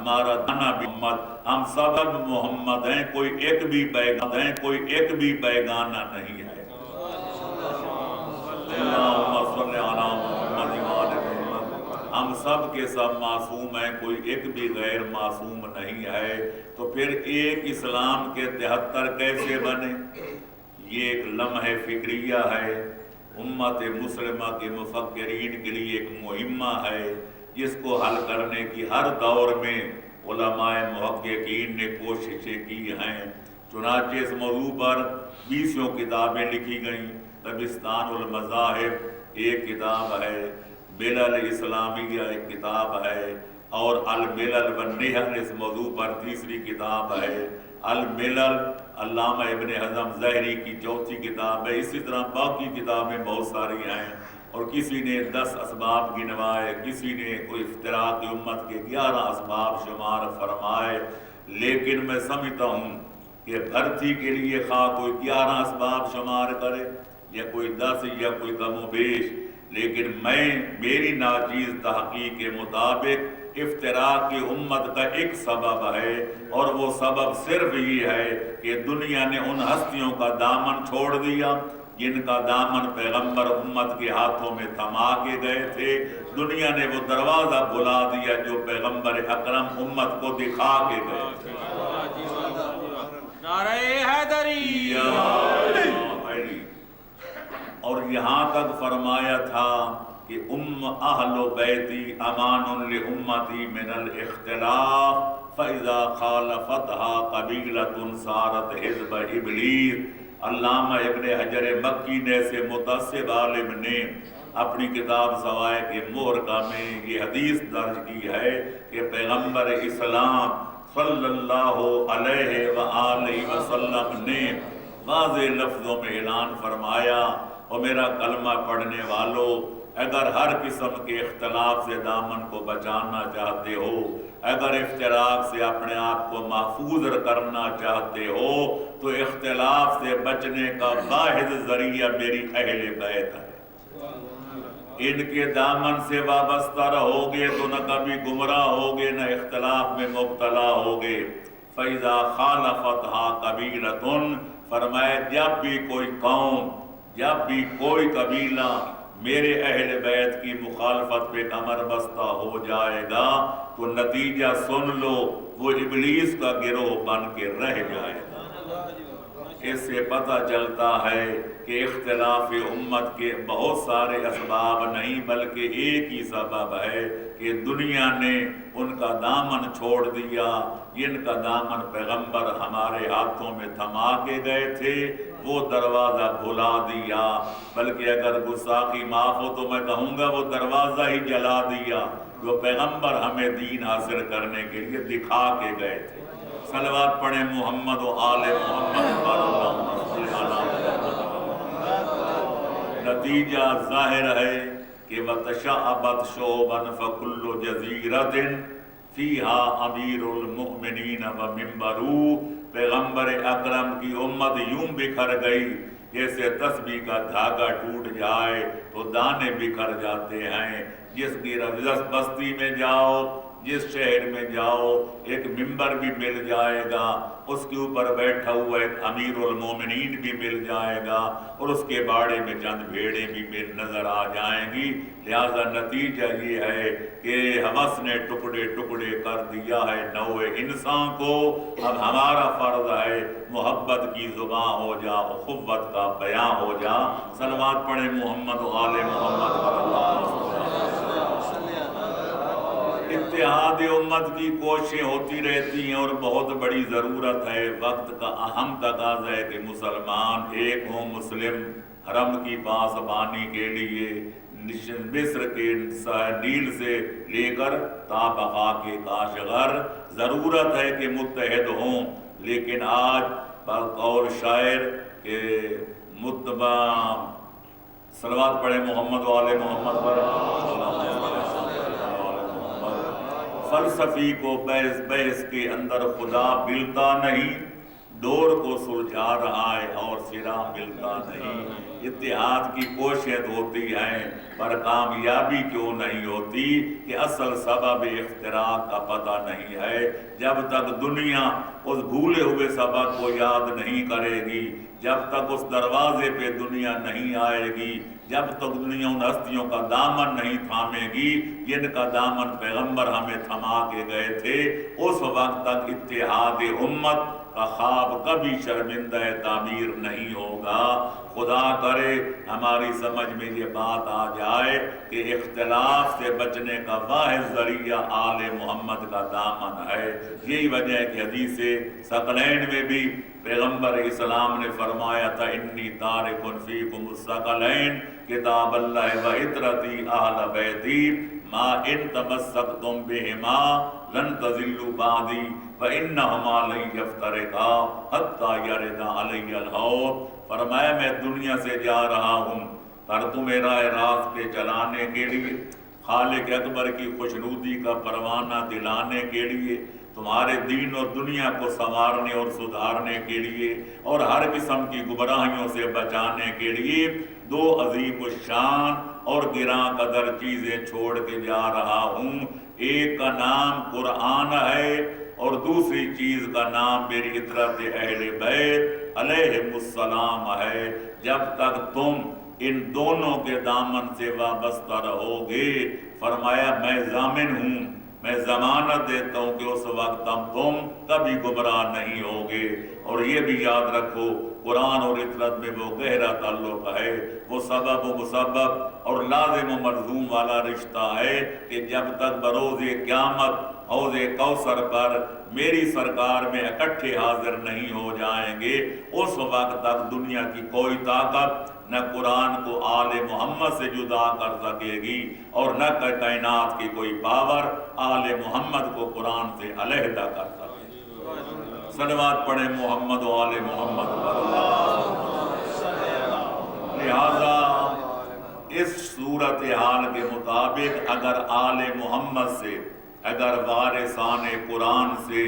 ہمارا دانا بھی محمد، ہم سب محمد ہیں، کوئی ایک بھی بیگانہ نہیں ہے۔ اللہم صلی علی محمد وآل محمد، ہم سب کے سب معصوم ہیں، کوئی ایک بھی غیر معصوم نہیں ہے۔ تو پھر ایک اسلام کے 73 کیسے بنے؟ یہ ایک لمحہ فکریہ ہے، امت مسلمہ کے مفکرین کے لیے ایک مہمہ ہے، جس کو حل کرنے کی ہر دور میں علماء محققین نے کوششیں کی ہیں۔ چنانچہ اس موضوع پر 20 کتابیں لکھی گئیں۔ دبستان المذاہب ایک کتاب ہے، ملل اسلامیہ ایک کتاب ہے، اور الملل والنحل اس موضوع پر تیسری کتاب ہے۔ الملل علامہ ابن حزم ظاہری کی چوتھی کتاب ہے۔ اسی طرح باقی کتابیں بہت ساری ہیں، اور کسی نے 10 اسباب گنوائے، کسی نے کوئی افتراق امت کے 11 اسباب شمار فرمائے۔ لیکن میں سمجھتا ہوں کہ بھرتی کے لیے خواہ کوئی 11 اسباب شمار کرے یا کوئی 10 یا کوئی کم و بیش، لیکن میری ناچیز تحقیق کے مطابق افتراق کی امت کا ایک سبب ہے، اور وہ سبب صرف یہ ہے کہ دنیا نے ان ہستیوں کا دامن چھوڑ دیا جن کا دامن پیغمبر امت کے ہاتھوں میں تھما کے گئے تھے۔ دنیا نے وہ دروازہ بھلا دیا جو پیغمبر اکرم امت کو دکھا کے گئے تھے۔ نعرہ حیدری! اور یہاں تک فرمایا تھا کہ اہل بیتی امان لامتی من الاختلاف فاذا خالفتها قبیلۃ صارت حزب ابلیس۔ علامہ ابن حجر مکی نے سے متعصب عالم نے اپنی کتاب ضوائق محرقہ میں یہ حدیث درج کی ہے کہ پیغمبر اسلام صلی اللہ علیہ وآلہ وسلم نے واضح لفظوں میں اعلان فرمایا، اور میرا کلمہ پڑھنے والوں، اگر ہر قسم کے اختلاف سے دامن کو بچانا چاہتے ہو، اگر افتراق سے اپنے آپ کو محفوظ کرنا چاہتے ہو، تو اختلاف سے بچنے کا واحد ذریعہ میری اہل بیت ہے۔ ان کے دامن سے وابستہ رہوگے تو نہ کبھی گمراہ ہوگے، نہ اختلاف میں مبتلا ہوگے۔ فَإِذَا خَالَفَتْهَا قَبِيلَةٌ، فرمایا جب بھی کوئی قوم، جب بھی کوئی قبیلہ میرے اہل بیت کی مخالفت پہ کمر بستہ ہو جائے گا تو نتیجہ سن لو، وہ ابلیس کا گروہ بن کے رہ جائے گا۔ اس سے پتہ چلتا ہے کہ اختلاف امت کے بہت سارے اسباب نہیں، بلکہ ایک ہی سبب ہے کہ دنیا نے ان کا دامن چھوڑ دیا، جن کا دامن پیغمبر ہمارے ہاتھوں میں تھما کے گئے تھے، وہ دروازہ بھلا دیا۔ بلکہ اگر گستاخی معاف ہو تو میں کہوں گا وہ دروازہ ہی جلا دیا جو پیغمبر ہمیں دین حاصل کرنے کے لیے دکھا کے گئے تھے۔ صلوات پڑھیں محمد و آل محمد پر، اللہم صلی علی محمد۔ نتیجہ ظاہر ہے کہ وَتَشَعَّبَتْ شُعُبًا فَكُلُّ جَزِيرَةٍ فِيهَا أَمِيرُ الْمُؤْمِنِينَ وَمِنْبَرُهُ۔ پیغمبر اکرم کی امت یوں بکھر گئی جیسے تسبیح کا دھاگا ٹوٹ جائے تو دانے بکھر جاتے ہیں۔ جس بستی میں جاؤ، جس شہر میں جاؤ، ایک ممبر بھی مل جائے گا، اس کے اوپر بیٹھا ہوا ایک امیر المومنین بھی مل جائے گا، اور اس کے باڑے میں چند بھیڑیں بھی نظر آ جائیں گی۔ لہذا نتیجہ یہ ہے کہ ہوس نے ٹکڑے ٹکڑے کر دیا ہے نوع انسان کو۔ اب ہمارا فرض ہے محبت کی زباں ہو جا، اخوت کا بیان ہو جا۔ صلوات پڑھیں محمد و آل محمد پر، اللہ اتحاد امت کی کوششیں ہوتی رہتی ہیں، اور بہت بڑی ضرورت ہے، وقت کا اہم تقاضا ہے کہ مسلمان ایک ہوں، مسلم حرم کی پاسبانی کے لیے مصر کے نیل سے لے کر تا بقا کے کاشغر ضرورت ہے کہ متحد ہوں۔ لیکن آج بقول شاعر کہ متبع، صلوات پڑھیں محمد و آل محمد پر، فلسفی کو بحث کے اندر خدا ملتا نہیں، ڈور کو سلجھا رہا ہے اور سرا ملتا نہیں۔ اتحاد کی کوشش ہوتی ہیں پر کامیابی کیوں نہیں ہوتی کہ اصل سبب اختراق کا پتہ نہیں ہے۔ جب تک دنیا اس بھولے ہوئے سبب کو یاد نہیں کرے گی، جب تک اس دروازے پہ دنیا نہیں آئے گی، جب تک دنیا ان ہستیوں کا دامن نہیں تھامے گی جن کا دامن پیغمبر ہمیں تھما کے گئے تھے، اس وقت تک اتحاد امت کا خواب کبھی شرمندہ تعبیر نہیں ہوگا۔ خدا کرے ہماری سمجھ میں یہ بات آ جائے کہ اختلاف سے بچنے کا واحد ذریعہ آل محمد کا دامن ہے۔ یہی وجہ ہے کہ حدیث ثقلین میں بھی پیغمبر اسلام نے فرمایا تھا انی تارک فیکم الثقلین کتاب اللہ و عطرتی اہل بیتی ما ان تمسکتم بہما لن تضلوا بعدی وانہما لن یفترقا حتی یرد علی الحوض۔ فرمایا میں دنیا سے جا رہا ہوں پر تمہیں راہ راست پہ چلانے کے لیے، خالق اکبر کی خوشنودی کا پروانہ دلانے کے لیے، تمہارے دین اور دنیا کو سنوارنے اور سدھارنے کے لیے اور ہر قسم کی گمراہیوں سے بچانے کے لیے دو عظیم الشان اور گراں قدر چیزیں چھوڑ کے جا رہا ہوں۔ ایک کا نام قرآن ہے اور دوسری چیز کا نام میری عطرت اہل بیت علیہم السلام ہے۔ جب تک تم ان دونوں کے دامن سے وابستہ رہو گے، فرمایا میں ضامن ہوں، میں ضمانت دیتا ہوں کہ اس وقت تم کبھی گمراہ نہیں ہوگے۔ اور یہ بھی یاد رکھو قرآن اور عطرت میں وہ گہرا تعلق ہے، وہ سبب و مسبب اور لازم و ملزوم والا رشتہ ہے کہ جب تک بروز قیامت حوض کوثر پر میری سرکار میں اکٹھے حاضر نہیں ہو جائیں گے، اس وقت تک دنیا کی کوئی طاقت نہ قرآن کو آل محمد سے جدا کر سکے گی اور نہ کائنات کی کوئی پاور آل محمد کو قرآن سے علیحدہ کر سکے گی۔ صلوات پڑھیں محمد و آل محمد پر۔ لہذا اس صورتحال کے مطابق اگر آل محمد سے، اگر وارثان قرآن سے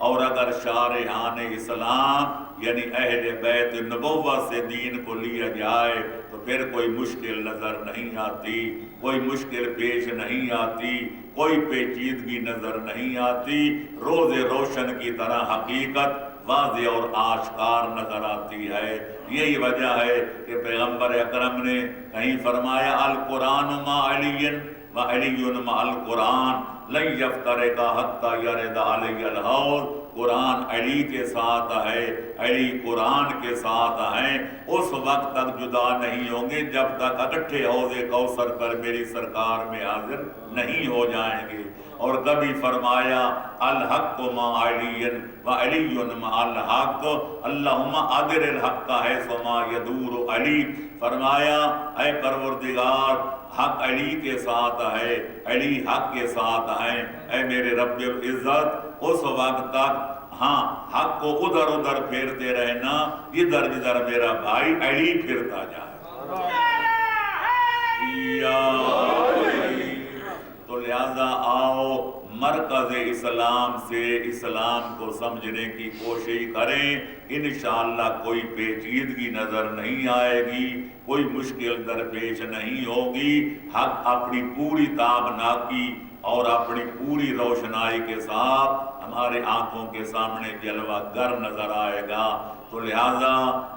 اور اگر شارحان اسلام یعنی اہل بیت نبوت سے دین کو لیا جائے تو پھر کوئی مشکل نظر نہیں آتی، کوئی مشکل پیش نہیں آتی، کوئی پیچیدگی نظر نہیں آتی، روز روشن کی طرح حقیقت واضح اور آشکار نظر آتی ہے۔ یہی وجہ ہے کہ پیغمبر اکرم نے کہیں فرمایا القرآن مع علی و علی مع القرآن لن یفترقا حتی یرد علی الحوض۔ قرآن علی کے ساتھ ہے، علی قرآن کے ساتھ ہیں، اس وقت تک جدا نہیں ہوں گے جب تک اکٹھے حوض کوثر پر میری سرکار میں حاضر نہیں ہو جائیں گے۔ اور کبھی فرمایا الحق مع علی و علی مع الحق اللہم ادر الحق حیث ما یدور علی۔ فرمایا اے پروردگار حق علی کے ساتھ ہے، علی حق کے ساتھ ہیں، اے میرے رب العزت اس وقت تک ہاں حق کو ادھر ادھر پھیرتے رہنا جدھر جدھر میرا بھائی علی پھرتا جائے۔ تو لہذا آؤ مرکز اسلام سے اسلام کو سمجھنے کی کوشش کریں، انشاءاللہ کوئی پیچیدگی نظر نہیں آئے گی، کوئی مشکل درپیش نہیں ہوگی، حق اپنی پوری تابناکی اور اپنی پوری روشنائی کے ساتھ ہمارے آنکھوں کے سامنے جلوہ گر نظر آئے گا۔ تو لہذا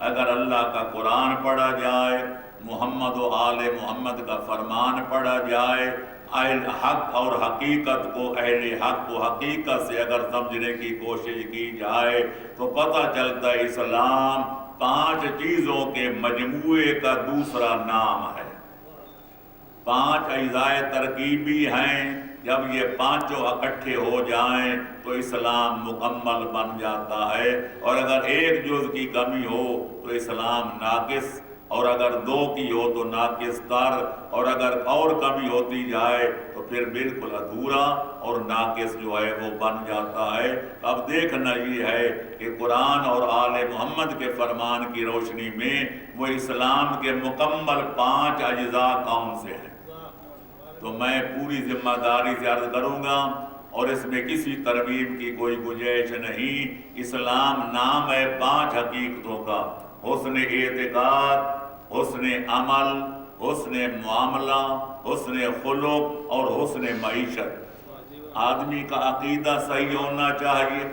اگر اللہ کا قرآن پڑھا جائے، محمد و آل محمد کا فرمان پڑھا جائے، اہل حق اور حقیقت کو، اہل حق کو حقیقت سے اگر سمجھنے کی کوشش کی جائے تو پتہ چلتا ہے اسلام 5 چیزوں کے مجموعے کا دوسرا نام ہے۔ 5 اجزاء ترکیبی ہیں، جب یہ 5 اکٹھے ہو جائیں تو اسلام مکمل بن جاتا ہے، اور اگر ایک جز کی کمی ہو تو اسلام ناقص، اور اگر 2 کی ہو تو ناقص تر، اور اگر اور کمی ہوتی جائے تو پھر بالکل ادھورا اور ناقص جو ہے وہ بن جاتا ہے۔ اب دیکھنا یہ ہے کہ قرآن اور آل محمد کے فرمان کی روشنی میں وہ اسلام کے مکمل 5 اجزاء کون سے ہیں۔ تو میں پوری ذمہ داری سے عرض کروں گا اور اس میں کسی ترغیب کی کوئی گنجائش نہیں۔ اسلام نام ہے 5 حقیقتوں کا: حسن اعتقاد، حسن عمل، حسن معاملہ، حسن خلق اور حسن معیشت۔ آدمی کا عقیدہ صحیح ہونا چاہیے،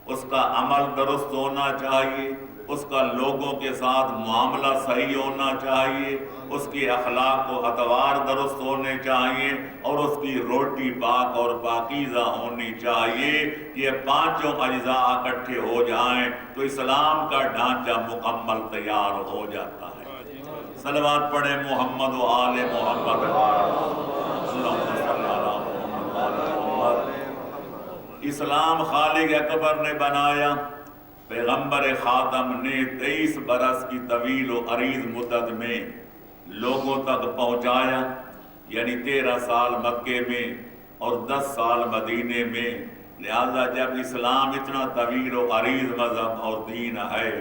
اس کا عمل درست ہونا چاہیے، اس کا لوگوں کے ساتھ معاملہ صحیح ہونا چاہیے، اس کی اخلاق و اطوار درست ہونے چاہیے، اور اس کی روٹی پاک اور پاکیزہ ہونی چاہیے۔ یہ 5 اجزاء اکٹھے ہو جائیں تو اسلام کا ڈھانچہ مکمل تیار ہو جاتا ہے۔ صلوات پڑھیں محمد و آل محمد۔ اللہم صلی علی محمد و آل محمد۔ اسلام خالق اکبر نے بنایا، پیغمبر خاتم نے 23 برس کی طویل و عریض مدت میں لوگوں تک پہنچایا، یعنی 13 سال مکے میں اور 10 سال مدینے میں۔ لہذا جب اسلام اتنا طویل و عریض مذہب اور دین ہے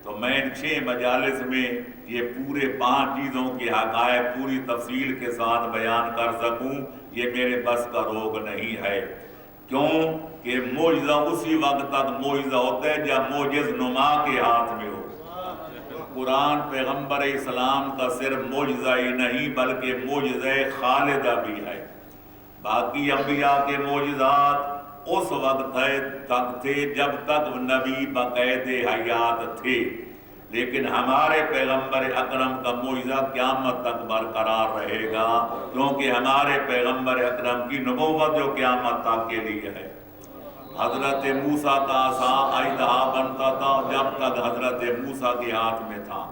تو میں ان 6 مجالس میں یہ پورے 5 چیزوں کے حقائق پوری تفصیل کے ساتھ بیان کر سکوں، یہ میرے بس کا روگ نہیں ہے۔ کیوں کہ معجزہ اسی وقت تک معجزہ ہوتا ہے جب معجز نما کے ہاتھ میں ہو۔ قرآن پیغمبر اسلام کا صرف معجزہ ہی نہیں بلکہ معجزہ خالدہ بھی ہے۔ باقی انبیاء کے معجزات اس وقت تک تھے جب تک نبی بقید حیات تھے، لیکن ہمارے پیغمبر اکرم کا معجزہ قیامت تک برقرار رہے گا، کیونکہ ہمارے پیغمبر اکرم کی نبوت جو قیامت تک کے لیے ہے۔ حضرت موسیٰ کا عصا اژدہا بنتا تھا جب تک حضرت موسیٰ کے ہاتھ میں تھا۔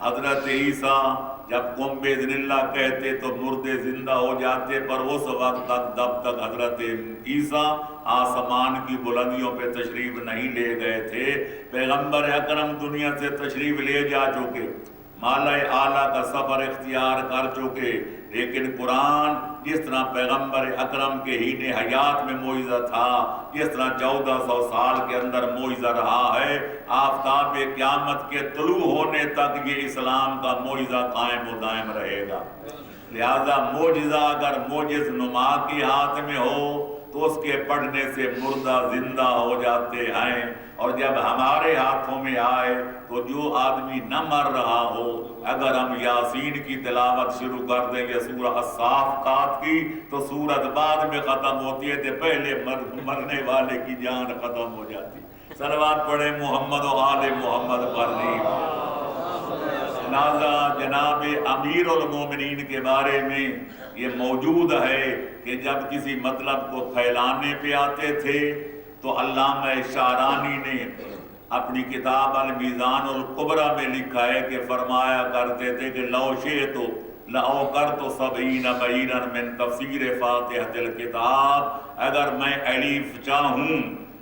حضرت عیسیٰ جب قم بِإِذْنِ اللَّهِ کہتے تو مردے زندہ ہو جاتے، پر اس وقت تک جب تک حضرت عیسیٰ آسمان کی بلندیوں پہ تشریف نہیں لے گئے تھے، پیغمبر اکرم دنیا سے تشریف لے جا چکے، مالۂ اعلیٰ کا سفر اختیار کر چکے، لیکن قرآن جس طرح پیغمبر اکرم کے ہین حیات میں معجزہ تھا، جس طرح 1400 سال کے اندر معجزہ رہا ہے، آفتاب قیامت کے طلوع ہونے تک یہ اسلام کا معجزہ قائم و دائم رہے گا۔ لہذا معجزہ اگر معجز نما کے ہاتھ میں ہو تو اس کے پڑھنے سے مردہ زندہ ہو جاتے ہیں، اور جب ہمارے ہاتھوں میں آئے تو جو آدمی نہ مر رہا ہو، اگر ہم یاسین کی تلاوت شروع کر دیں یا سورہ الصافات کی تو سورت بعد میں ختم ہوتی ہے تو پہلے مرنے والے کی جان ختم ہو جاتی۔ صلوات پڑھیں محمد و آل محمد پر۔ لہذا جناب امیر المومنین کے بارے میں یہ موجود ہے کہ جب کسی مطلب کو پھیلانے پہ آتے تھے تو علامہ شعرانی نے اپنی کتاب المیزان الکبریٰ میں لکھا ہے کہ فرمایا کرتے تھے کہ لو شئت لأوقرت 70 بعیرا من تفسیر فاتحۃ الکتاب، اگر میں الف چاہوں،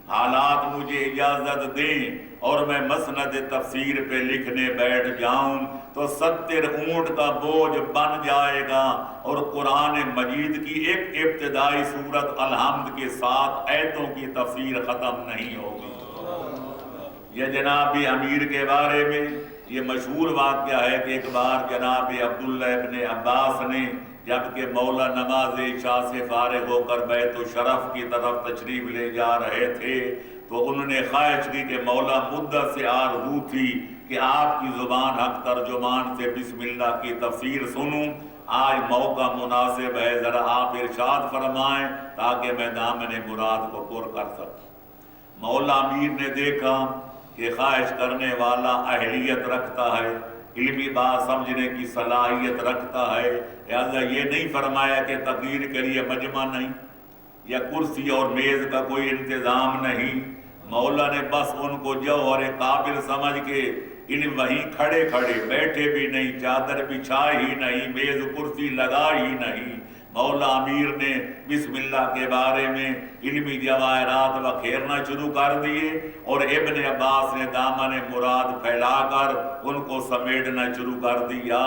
حالات مجھے اجازت دیں اور میں مسند تفسیر پہ لکھنے بیٹھ جاؤں تو 70 اونٹ کا بوجھ بن جائے گا، اور قرآن مجید کی ایک ابتدائی سورت الحمد کے 7 آیتوں کی تفسیر ختم نہیں ہوگی۔ یہ جناب امیر کے بارے میں یہ مشہور واقعہ ہے کہ ایک بار جناب عبداللہ ابن عباس نے جبکہ مولا نماز عشاء سے فارغ ہو کر بیت الشرف کی طرف تشریف لے جا رہے تھے تو انہوں نے خواہش کی کہ مولا مدت سے آرزو تھی کہ آپ کی زبان حق ترجمان سے بسم اللہ کی تفسیر سنوں، آج موقع مناسب ہے، ذرا آپ ارشاد فرمائیں تاکہ میں دامن مراد کو پر کر سکوں۔ مولا امیر نے دیکھا کہ خواہش کرنے والا اہلیت رکھتا ہے، علمی بات سمجھنے کی صلاحیت رکھتا ہے، لہذا یہ نہیں فرمایا کہ تقریر کے لیے مجمع نہیں یا کرسی اور میز کا کوئی انتظام نہیں۔ مولا نے بس ان کو جوہر قابل سمجھ کے علم وہیں کھڑے کھڑے، بیٹھے بھی نہیں، چادر بچھائے ہی نہیں، میز کرسی لگا ہی نہیں، مولا امیر نے بسم اللہ کے بارے میں علمی جواہرات بکھیرنا شروع کر دیے، اور ابن عباس نے دامن مراد پھیلا کر ان کو سمیٹنا شروع کر دیا۔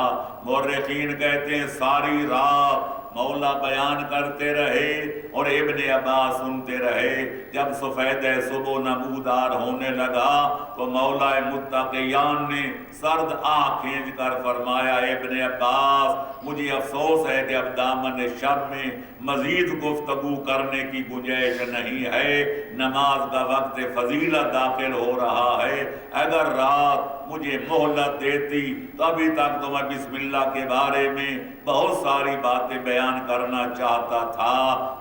مورخین کہتے ہیں ساری رات مولا بیان کرتے رہے اور ابن عباس سنتے رہے۔ جب سفید صبح نمودار ہونے لگا تو مولا متقیان نے سرد آنکھ کھینچ کر فرمایا ابن عباس مجھے افسوس ہے کہ اب دامن شب میں مزید گفتگو کرنے کی گنجائش نہیں ہے، نماز کا وقت فضیلت داخل ہو رہا ہے، اگر رات مجھے مہلت دیتی تو ابھی تک تو میں بسم اللہ کے بارے میں بہت ساری باتیں بیان کرنا چاہتا تھا۔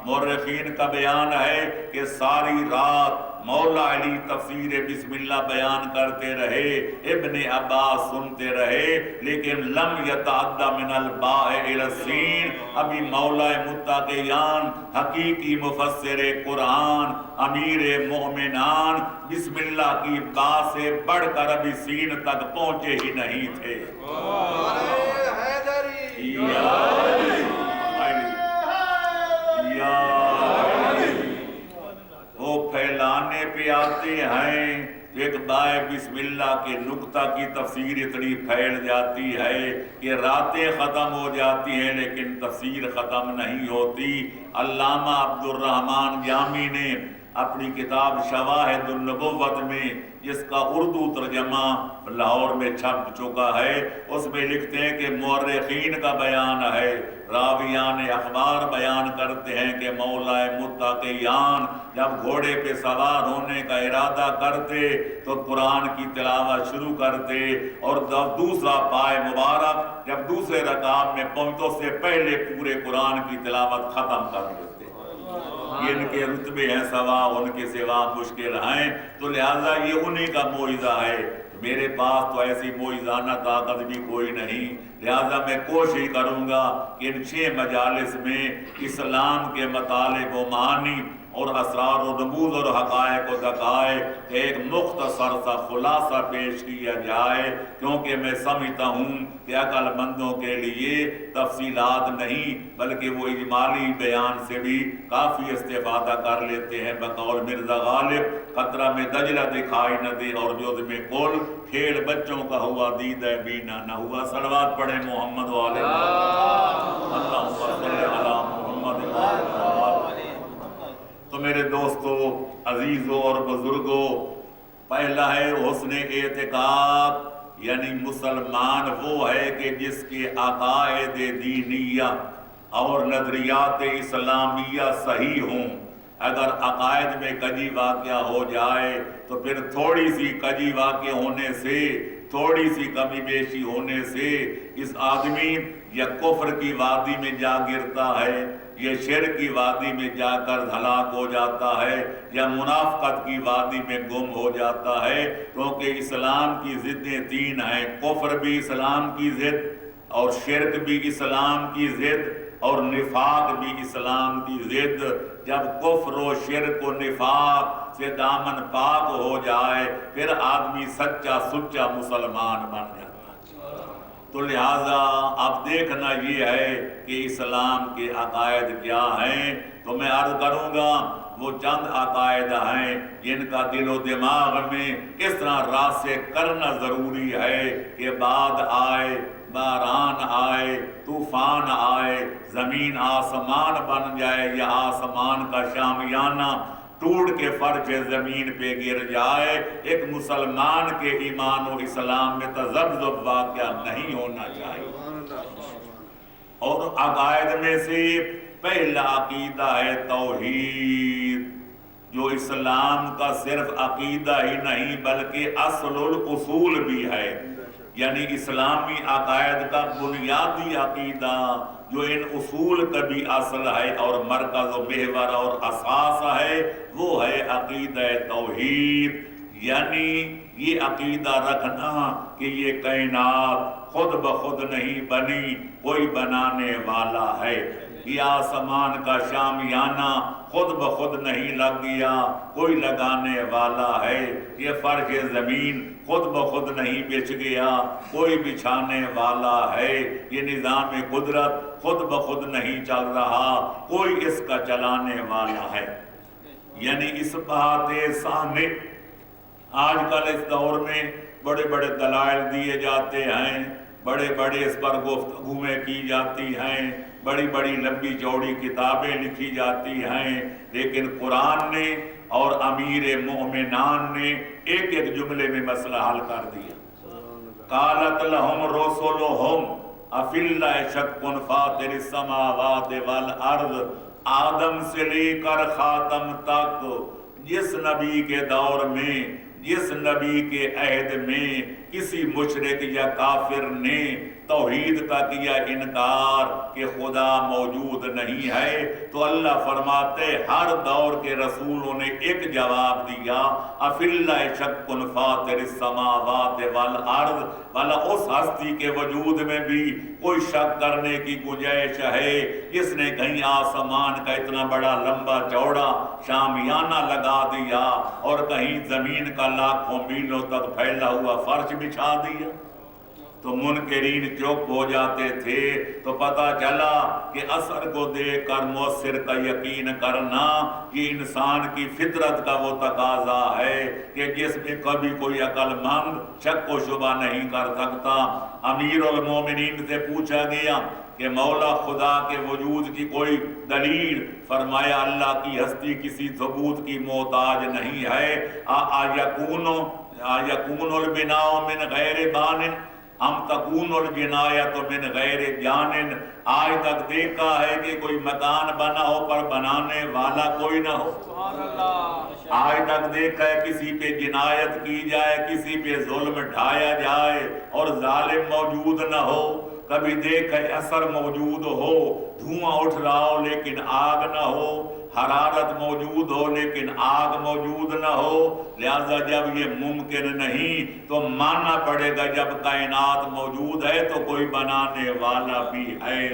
مورخین کا بیان ہے کہ ساری رات مولا علی تفسیر بسم اللہ بیان کرتے رہے، ابن عباس سنتے رہے، لیکن لم یتعدی من الباء الی السین، ابھی مولا متقیان حقیقی مفسر قرآن امیر مومنان بسم اللہ کی با سے بڑھ کر ابھی سین تک پہنچے ہی نہیں تھے۔ وہ پھیلانے پہ آتے ہیں، ایک بائے بسم اللہ کے نقطہ کی تفسیر اتنی پھیل جاتی ہے کہ راتیں ختم ہو جاتی ہیں لیکن تفسیر ختم نہیں ہوتی۔ علامہ عبد الرحمن جامی نے اپنی کتاب شواہد النبوت میں، جس کا اردو ترجمہ لاہور میں چھپ چکا ہے، اس میں لکھتے ہیں کہ مورخین کا بیان ہے، راویان اخبار بیان کرتے ہیں کہ مولا متقیان جب گھوڑے پہ سوار ہونے کا ارادہ کرتے تو قرآن کی تلاوت شروع کرتے، اور دوسرا پائے مبارک جب دوسرے رکعت میں پہنچو سے پہلے پورے قرآن کی تلاوت ختم کر دیتے۔ یہ ان کے رتبے ہیں سوا، ان کے سوا مشکل ہیں، تو لہٰذا یہ انہی کا معجزہ ہے۔ میرے پاس تو ایسی معجزانہ طاقت بھی کوئی نہیں، لہٰذا میں کوشش کروں گا کہ ان 6 مجالس میں اسلام کے مطالب و معانی اور اسرار و رموز اور حقائق و دقائق ایک مختصر سا خلاصہ پیش کیا جائے، کیونکہ میں سمجھتا ہوں کہ عقل مندوں کے لیے تفصیلات نہیں بلکہ وہ اجمالی بیان سے بھی کافی استفادہ کر لیتے ہیں۔ بقول مرزا غالب قطرہ میں دجلہ دکھائی نہ دے اور جز میں کل کھیل بچوں کا ہوا دیدہ بینا نہ ہوا۔ صلوات پڑھیں محمد والے اللہم صلی علی محمد وآلہ۔ تو میرے دوستو، عزیزوں اور بزرگوں، پہلا ہے حسن اعتقاد، یعنی مسلمان وہ ہے کہ جس کے عقائد دینیہ اور نظریات اسلامیہ صحیح ہوں۔ اگر عقائد میں کجی واقعہ ہو جائے تو پھر تھوڑی سی کجی واقع ہونے سے، تھوڑی سی کمی بیشی ہونے سے اس آدمی یا کفر کی وادی میں جا گرتا ہے، یا شرک کی وادی میں جا کر ہلاک ہو جاتا ہے، یا منافقت کی وادی میں گم ہو جاتا ہے، کیونکہ اسلام کی ضدیں 3 ہیں، کفر بھی اسلام کی ضد اور شرک بھی اسلام کی ضد اور نفاق بھی اسلام کی ضد۔ جب کفر و شرک و نفاق سے دامن پاک ہو جائے پھر آدمی سچا سچا مسلمان بن جاتا ہے۔ تو لہٰذا اب دیکھنا یہ ہے کہ اسلام کے عقائد کیا ہیں، تو میں عرض کروں گا وہ چند عقائد ہیں جن کا دل و دماغ میں اس طرح راسخ کرنا ضروری ہے کہ بعد آئے، باران آئے، طوفان آئے، زمین آسمان بن جائے یا آسمان کا شامیانہ ٹوٹ کے فرش زمین پہ گر جائے، ایک مسلمان کے ایمان و اسلام میں تذبذب واقعہ نہیں ہونا چاہیے۔ اور عقائد میں سے پہلا عقیدہ ہے توحید، جو اسلام کا صرف عقیدہ ہی نہیں بلکہ اصل الاصول بھی ہے، یعنی اسلامی عقائد کا بنیادی عقیدہ جو ان اصول کا بھی اصل ہے اور مرکز و محور اور اساس ہے، وہ ہے عقیدہ توحید، یعنی یہ عقیدہ رکھنا کہ یہ کائنات خود بخود نہیں بنی، کوئی بنانے والا ہے، یہ آسمان کا شامیانہ خود بخود نہیں لگ گیا، کوئی لگانے والا ہے، یہ فرش زمین خود بخود نہیں بچھ گیا، کوئی بچھانے والا ہے، یہ نظام قدرت خود بخود نہیں چل رہا، کوئی اس کا چلانے والا ہے۔ یعنی اس بات سامنے آج کل اس دور میں بڑے بڑے دلائل دیے جاتے ہیں، بڑے بڑے اس پر گفتگویں کی جاتی ہیں، بڑی بڑی لمبی چوڑی کتابیں لکھی جاتی ہیں، لیکن قرآن نے اور امیر مومنان نے ایک ایک جملے میں مسئلہ حل کر دیا۔ قالت لہم رسلہم افی اللہ شک فاطر السماوات والارض، آدم سے لے کر خاتم تک جس نبی کے دور میں، جس نبی کے عہد میں کسی مشرک یا کافر نے توحید کا کیا انکار کہ خدا موجود نہیں ہے، تو اللہ فرماتے ہر دور کے رسولوں نے ایک جواب دیا، افی اللہ شک فاطر السماوات والارض، بھلا اس ہستی کے وجود میں بھی کوئی شک کرنے کی گنجائش ہے جس نے کہیں آسمان کا اتنا بڑا لمبا چوڑا شامیانہ لگا دیا اور کہیں زمین کا لاکھوں میلوں تک پھیلا ہوا فرش بچھا دیا؟ تو منکرین چپ ہو جاتے تھے۔ تو پتہ چلا کہ اثر کو دیکھ کر مؤثر کا یقین کرنا یہ انسان کی فطرت کا وہ تقاضا ہے کہ جس میں کبھی کوئی عقل مند شک و شبہ نہیں کر سکتا۔ امیر المومنین سے پوچھا گیا کہ مولا خدا کے وجود کی کوئی دلیل؟ فرمایا اللہ کی ہستی کسی ثبوت کی محتاج نہیں ہے۔ یکون البناء من غیر بان ہم تکون الجنایت من غیر جانن، آج تک دیکھا ہے کہ کوئی مکان بنا ہو پر بنانے والا کوئی نہ ہو؟ آج تک دیکھا ہے کسی پہ جنایت کی جائے، کسی پہ ظلم ڈھایا جائے اور ظالم موجود نہ ہو؟ کبھی دیکھا ہے اثر موجود ہو، دھواں اٹھ رہا ہو لیکن آگ نہ ہو، حرارت موجود ہو لیکن آگ موجود نہ ہو؟ لہذا جب یہ ممکن نہیں تو ماننا پڑے گا جب کائنات موجود ہے تو کوئی بنانے والا بھی ہے۔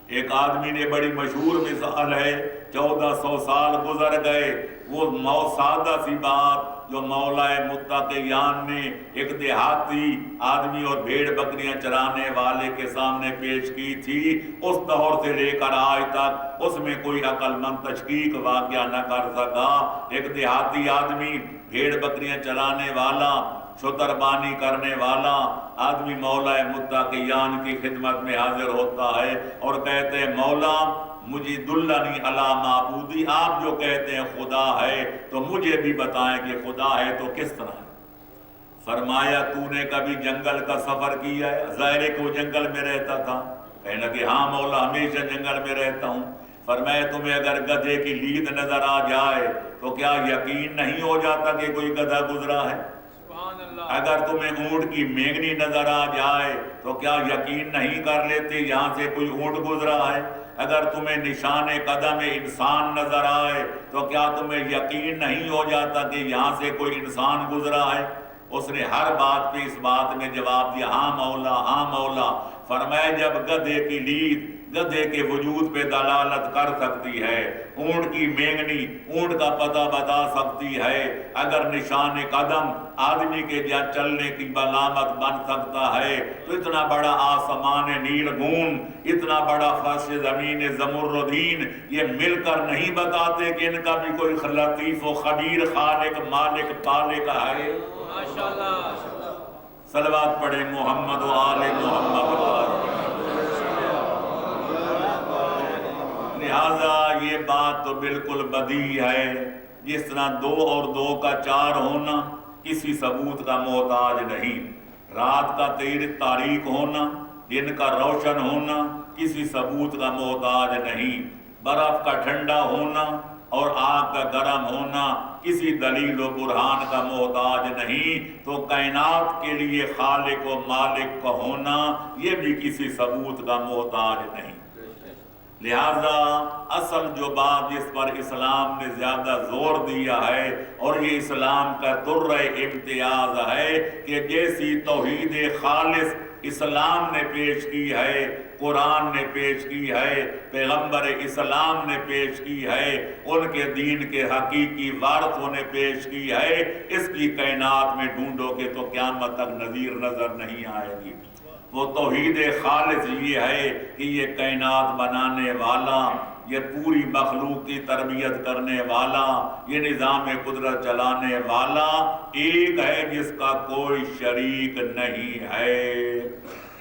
ایک آدمی نے بڑی مشہور مثال ہے، 1400 سال گزر گئے، وہ سادہ سی بات جو مولا متقیان نے ایک دیہاتی آدمی اور بھیڑ بکریاں چرانے والے کے سامنے پیش کی تھی، اس دور سے لے کر آج تک اس میں کوئی عقل مند تشکیک واقعہ نہ کر سکا۔ ایک دیہاتی آدمی، بھیڑ بکریاں چرانے والا، شتربانی کرنے والا آدمی مولا متقیان کی خدمت میں حاضر ہوتا ہے اور کہتے ہیں مولا مجھے دلنی علی معبودی، آپ جو کہتے ہیں خدا ہے تو مجھے بھی بتائیں کہ خدا ہے تو کس طرح ہے؟ فرمایا تو نے کبھی جنگل کا سفر کیا ہے؟ ظاہر ہے کہ وہ جنگل میں رہتا تھا۔ کہنے لگے ہاں مولا ہمیشہ جنگل میں رہتا ہوں۔ فرمایا تمہیں اگر گدھے کی لید نظر آ جائے تو کیا یقین نہیں ہو جاتا کہ کوئی گدھا گزرا ہے؟ اگر تمہیں اونٹ کی مینگنی نظر آ جائے تو کیا یقین نہیں کر لیتے یہاں سے کوئی اونٹ گزرا ہے؟ اگر تمہیں نشان قدم انسان نظر آئے تو کیا تمہیں یقین نہیں ہو جاتا کہ یہاں سے کوئی انسان گزرا ہے؟ اس نے ہر بات پہ اس بات میں جواب دیا ہاں مولا، ہاں مولا۔ فرمایا جب گدھے کی لید گدھے کے وجود پہ دلالت کر سکتی ہے، اونٹ کی مینگنی اونٹ کا پتہ بتا سکتی ہے، اگر نشان قدم آدمی کے جہاں چلنے کی علامت بن سکتا ہے، تو اتنا بڑا آسمان نیلگون، اتنا بڑا فرش زمین زمردین یہ مل کر نہیں بتاتے کہ ان کا بھی کوئی لطیف و خبیر خالق مالک پالک ہے؟ صلوات پڑھیں محمد و آل محمد۔ لہذا یہ بات تو بالکل بدیہی ہے، جس طرح 2 اور 2 کا 4 ہونا کسی ثبوت کا محتاج نہیں، رات کا تاریک ہونا، دن کا روشن ہونا کسی ثبوت کا محتاج نہیں، برف کا ٹھنڈا ہونا اور آگ کا گرم ہونا کسی دلیل و برہان کا محتاج نہیں، تو کائنات کے لیے خالق و مالک کا ہونا یہ بھی کسی ثبوت کا محتاج نہیں۔ لہذا اصل جو بات جس پر اسلام نے زیادہ زور دیا ہے اور یہ اسلام کا درہ امتیاز ہے کہ جیسی توحید خالص اسلام نے پیش کی ہے، قرآن نے پیش کی ہے، پیغمبر اسلام نے پیش کی ہے، ان کے دین کے حقیقی وارثوں نے پیش کی ہے، اس کی کائنات میں ڈھونڈو گے تو قیامت تک نظیر نظر نہیں آئے گی۔ وہ توحید خالص یہ ہے کہ یہ کائنات بنانے والا، یہ پوری مخلوق کی تربیت کرنے والا، یہ نظام قدرت چلانے والا ایک ہے جس کا کوئی شریک نہیں ہے۔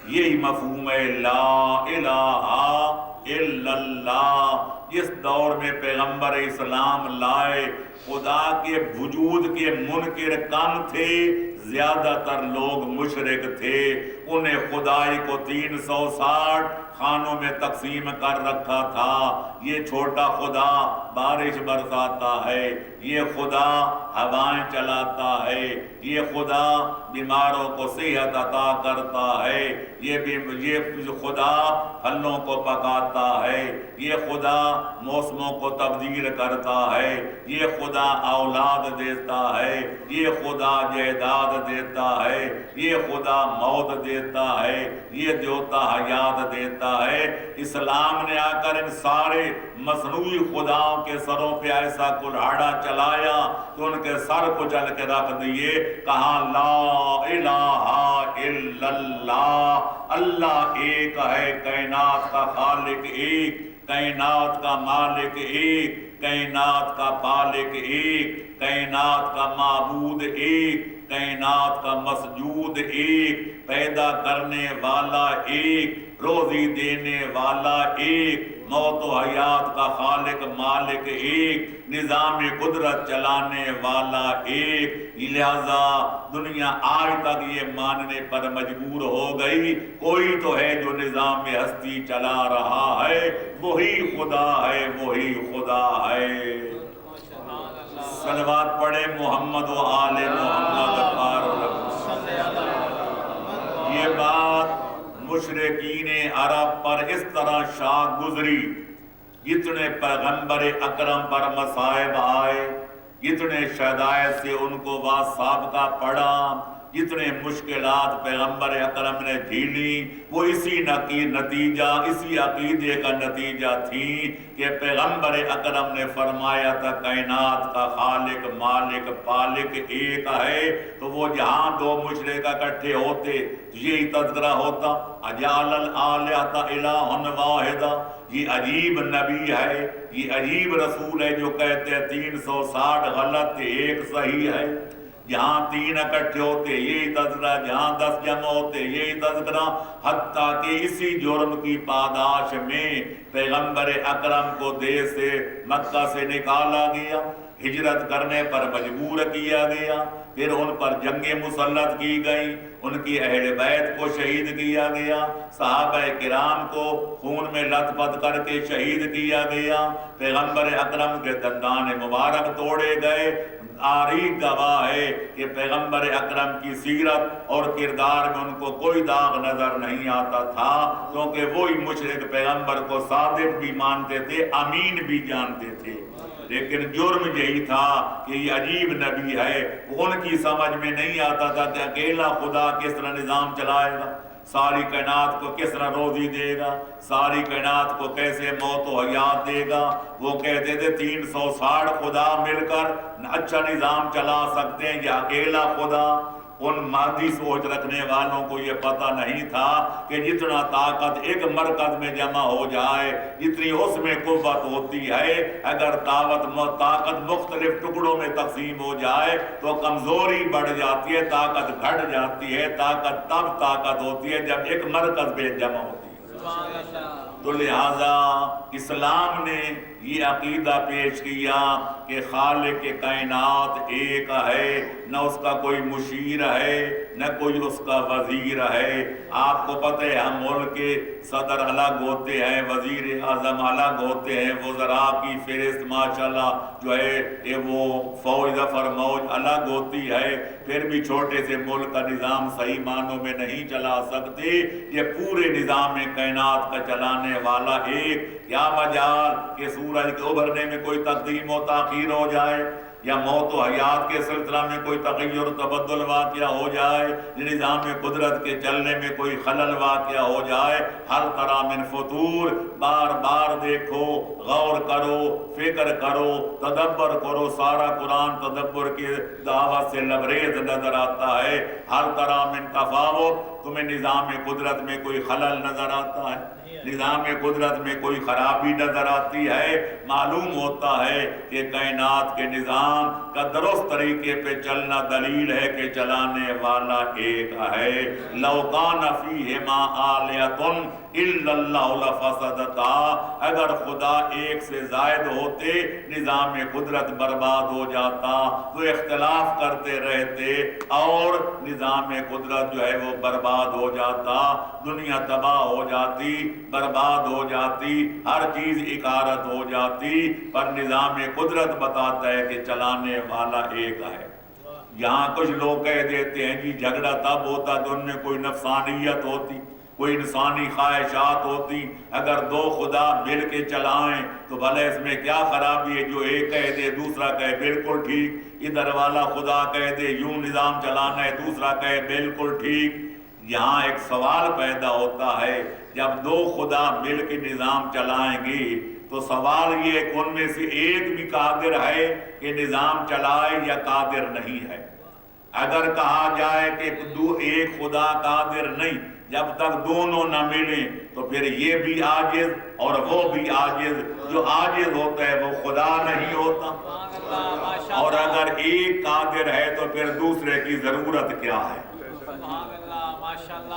یہی مفہوم ہے لا الہ الا اللہ۔ جس دور میں پیغمبر اسلام لائے خدا کے وجود کے منکر کم تھے، زیادہ تر لوگ مشرک تھے، انہیں خدائی کو 360 خانوں میں تقسیم کر رکھا تھا۔ یہ چھوٹا خدا بارش برساتا ہے، یہ خدا ہوائیں چلاتا ہے، یہ خدا بیماروں کو صحت عطا کرتا ہے، یہ خدا پھلوں کو پکاتا ہے، یہ خدا موسموں کو تبدیل کرتا ہے، یہ خدا اولاد دیتا ہے، یہ خدا جائیداد دیتا ہے، یہ خدا موت دیتا ہے، یہ دیوتا حیات دیتا ہے۔ اسلام نے آ کر ان سارے مصنوعی خداؤں کے سروں پہ ایسا کلہاڑا چلایا کہ ان کے سر کو جل کے رکھ دیے۔ کہا لا الہ الا اللہ، اللہ ایک ہے، کائنات کا خالق ایک، کائنات کا مالک ایک، کائنات کا پالک ایک، کائنات کا معبود ایک، کائنات کا مسجود ایک، پیدا کرنے والا ایک، روزی دینے والا ایک، موت و حیات کا خالق مالک ایک، نظام قدرت چلانے والا ایک۔ لہذا دنیا آج تک یہ ماننے پر مجبور ہو گئی کوئی تو ہے جو نظام ہستی چلا رہا ہے، وہی خدا ہے، وہی خدا ہے۔ صلوات پڑھے محمد و آل محمد پار۔ یہ بات مشرکین عرب پر اس طرح شاخ گزری، جتنے پیغمبر اکرم پر مصائب آئے، جتنے شدائد سے ان کو سابقہ پڑا، جتنے مشکلات پیغمبر اکرم نے جھیلی، وہ اسی نتیجہ، اسی عقیدے کا نتیجہ تھی کہ پیغمبر اکرم نے فرمایا تھا کائنات کا خالق مالک پالک ایک ہے، تو وہ جہاں دو مشرک اکٹھے ہوتے یہی تذکرہ ہوتا اجعل الآلہۃ الہا واحدا۔ یہ عجیب نبی ہے، یہ عجیب رسول ہے جو کہتے ہیں 360 غلط ایک صحیح ہے۔ جہاں 3 اکٹھے ہوتے یہی تذکرہ، جہاں 10 جمع ہوتے یہی تذکرہ، حتیٰ کہ اسی جرم کی پاداش میں پیغمبر اکرم کو دیس سے مکہ سے نکالا گیا، ہجرت کرنے پر مجبور کیا گیا، پھر ان پر جنگیں مسلط کی گئی، ان کی اہل بیت کو شہید کیا گیا، صحابہ کرام کو خون میں لت پت کر کے شہید کیا گیا، پیغمبر اکرم کے دندان مبارک توڑے گئے۔ تاریخ گواہ ہے کہ پیغمبر اکرم کی سیرت اور کردار میں ان کو کوئی داغ نظر نہیں آتا تھا، کیونکہ وہی مشرک پیغمبر کو صادق بھی مانتے تھے، امین بھی جانتے تھے، لیکن جرم یہی تھا کہ یہ عجیب نبی ہے۔ ان کی سمجھ میں نہیں آتا تھا کہ اکیلا خدا کس طرح نظام چلائے گا، ساری کائنات کو کس طرح روزی دے گا، ساری کائنات کو کیسے موت و حیات دے گا۔ وہ کہتے تھے 360 خدا مل کر اچھا نظام چلا سکتے ہیں، یہ اکیلا خدا۔ ان مادی سوچ رکھنے والوں کو یہ پتہ نہیں تھا کہ جتنا طاقت ایک مرکز میں جمع ہو جائے، جتنی اس میں قوت ہوتی ہے، اگر طاقت مختلف ٹکڑوں میں تقسیم ہو جائے تو کمزوری بڑھ جاتی ہے، طاقت گھٹ جاتی ہے۔ طاقت تب طاقت ہوتی ہے جب ایک مرکز میں جمع ہوتی ہے۔ تو لہذا اسلام نے یہ عقیدہ پیش کیا کہ خالق کائنات ایک ہے، نہ اس کا کوئی مشیر ہے، نہ کوئی اس کا وزیر ہے۔ آپ کو پتہ ہے ہم ملک کے صدر الگ ہوتے ہیں، وزیر اعظم الگ ہوتے ہیں، وزراء کی فہرست ماشاءاللہ جو ہے وہ فوج ظفر موج الگ ہوتی ہے، پھر بھی چھوٹے سے ملک کا نظام صحیح معنوں میں نہیں چلا سکتے۔ یہ پورے نظام کائنات کا چلانے والا ایک، کیا مجال کہ سورج کے ابھرنے میں کوئی تقدیم و تاخیر ہو جائے، یا موت و حیات کے سلسلہ میں کوئی تغیر و تبدل واقعہ ہو جائے، نظام قدرت کے چلنے میں کوئی خلل واقعہ ہو جائے۔ ہر طرح من فطور، بار بار دیکھو، غور کرو، فکر کرو، تدبر کرو، سارا قرآن تدبر کی دعوت سے لبریز نظر آتا ہے۔ ہر طرح من تفاوت، تمہیں نظام قدرت میں کوئی خلل نظر آتا ہے؟ نظام قدرت میں کوئی خرابی نظر آتی ہے، معلوم ہوتا ہے کہ کائنات کے نظام کا درست طریقے پہ چلنا دلیل ہے کہ چلانے والا ایک ہے۔ لَوْ كَانَ فِيهِمَا آلِهَةٌ إِلَّا اللَّهُ لَفَسَدَتَا، اگر خدا ایک سے زائد ہوتے نظام قدرت برباد ہو جاتا، وہ اختلاف کرتے رہتے اور نظام قدرت جو ہے وہ برباد ہو جاتا، دنیا تباہ ہو جاتی، برباد ہو جاتی، ہر چیز اکارت ہو جاتی، پر نظام قدرت بتاتا ہے کہ چلانے والا ایک ہے۔ یہاں کچھ لوگ کہہ دیتے ہیں جی جھگڑا تب ہوتا تو ان میں کوئی نفسانیت ہوتی، کوئی انسانی خواہشات ہوتی، اگر دو خدا مل کے چلائیں تو بھلے اس میں کیا خرابی ہے، جو ایک کہہ دے دوسرا کہے بالکل ٹھیک، ادھر والا خدا کہہ دے یوں نظام چلانا ہے، دوسرا کہے بالکل ٹھیک۔ یہاں ایک سوال پیدا ہوتا ہے، جب دو خدا مل کے نظام چلائیں گے تو سوال یہ ہے کہ ان میں سے ایک بھی قادر ہے کہ نظام چلائے یا قادر نہیں ہے؟ اگر کہا جائے کہ ایک خدا قادر نہیں، جب تک دونوں نہ ملیں تو پھر یہ بھی عاجز اور وہ بھی عاجز، جو عاجز ہوتا ہے وہ خدا نہیں ہوتا، اور اگر ایک قادر ہے تو پھر دوسرے کی ضرورت کیا ہے؟